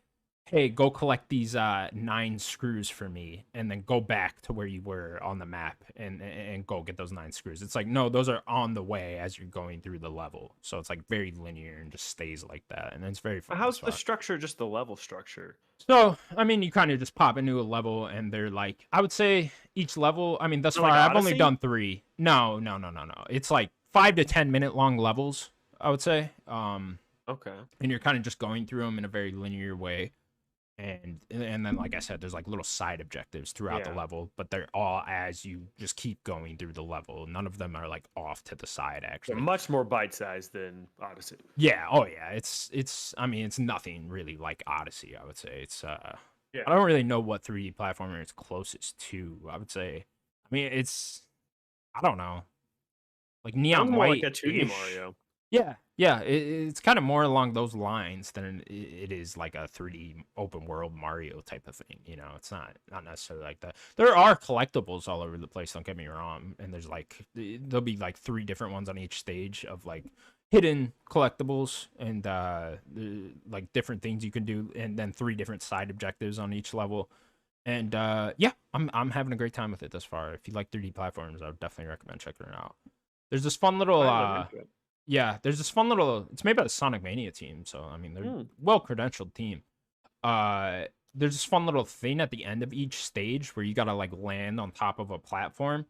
hey, go collect these 9 screws for me, and then go back to where you were on the map and go get those 9 screws. It's like, no, those are on the way as you're going through the level. So it's like very linear and just stays like that, and it's very fun. How's the structure, just the level structure? So, I mean, you kind of just pop into a level, and they're like, I would say each level, I mean, thus far, I've only done 3. No. It's like 5 to 10 minute long levels, I would say. Okay. And you're kind of just going through them in a very linear way. And then, like I said, there's like little side objectives throughout the level, but they're all as you just keep going through the level. None of them are like off to the side, actually. They're much more bite-sized than Odyssey. Yeah. Oh yeah. It's I mean, it's nothing really like Odyssey, I would say. It's I don't really know what 3D platformer it's closest to. I would say, I mean, I don't know, like Neon White, like a 2D Mario. Yeah, it's kind of more along those lines than it is like a 3D open world Mario type of thing. You know, it's not necessarily like that. There are collectibles all over the place, don't get me wrong, and there's like there'll be like 3 different ones on each stage of like hidden collectibles and like different things you can do, and then 3 different side objectives on each level. And yeah, I'm having a great time with it thus far. If you like 3D platforms, I would definitely recommend checking it out. There's this fun little yeah, there's this fun little. It's made by the Sonic Mania team, so I mean they're well credentialed team. There's this fun little thing at the end of each stage where you gotta like land on top of a platform,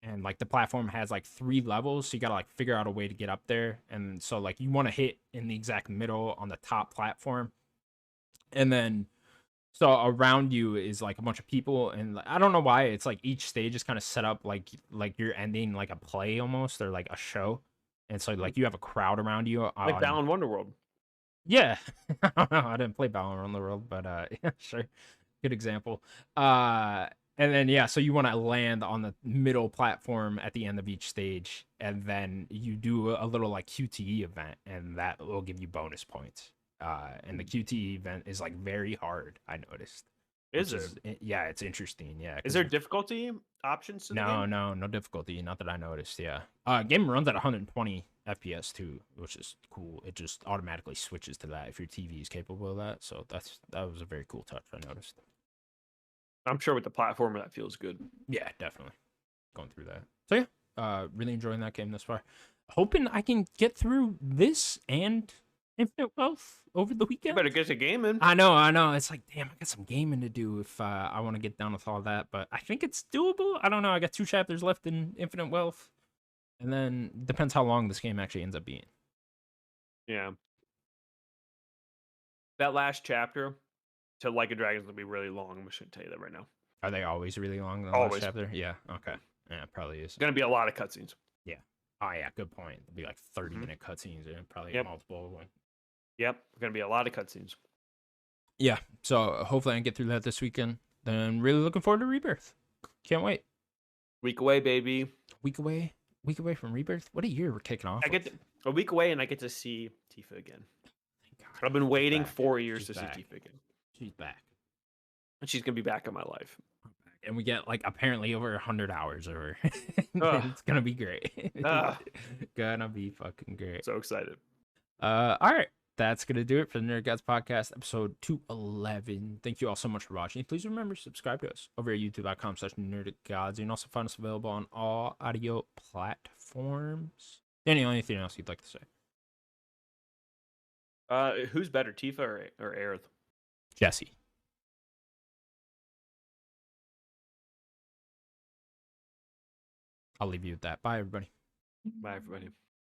and like the platform has like 3 levels, so you gotta like figure out a way to get up there. And so like you want to hit in the exact middle on the top platform, and then so around you is like a bunch of people, and I don't know why it's like each stage is kind of set up like you're ending like a play almost, or like a show. And so like you have a crowd around you, like Balan Wonderworld. Yeah, I didn't play Balan Wonderworld, but yeah, sure, good example. And then yeah, so you want to land on the middle platform at the end of each stage, and then you do a little like QTE event, and that will give you bonus points. And the QTE event is like very hard, I noticed. Is it? Yeah, it's interesting. Yeah. Is there difficulty options to the game? No difficulty. Not that I noticed. Yeah. Game runs at 120 FPS too, which is cool. It just automatically switches to that if your TV is capable of that. So that was a very cool touch, I noticed. I'm sure with the platformer that feels good. Yeah, definitely. Going through that. So yeah, really enjoying that game thus far. Hoping I can get through this and Infinite Wealth over the weekend. You better get to gaming. I know. It's like, damn, I got some gaming to do if I want to get down with all that. But I think it's doable. I don't know. I got 2 chapters left in Infinite Wealth. And then depends how long this game actually ends up being. Yeah. That last chapter to Like a Dragon is going to be really long. I'm just going to tell you that right now. Are they always really long? The last chapter? Yeah. Okay. Yeah, it probably is. It's going to be a lot of cutscenes. Yeah. Oh, yeah. Good point. It'll be like 30-minute cutscenes and probably multiple. Yep. Going to be a lot of cutscenes. Yeah. So hopefully I can get through that this weekend. Then really looking forward to Rebirth. Can't wait. Week away, baby. Week away from Rebirth. What a year we're kicking off. I get a week away and I get to see Tifa again. I've been waiting 4 years to see Tifa again. She's back. And she's going to be back in my life. And we get like apparently over 100 hours of her. It's going to be great. Gonna be fucking great. So excited. All right. That's going to do it for the Nerd Gods Podcast, episode 211. Thank you all so much for watching. Please remember to subscribe to us over at youtube.com/nerdicgods. You can also find us available on all audio platforms. Daniel, anything else you'd like to say? Who's better, Tifa or Aerith? Jesse. I'll leave you with that. Bye, everybody. Bye, everybody.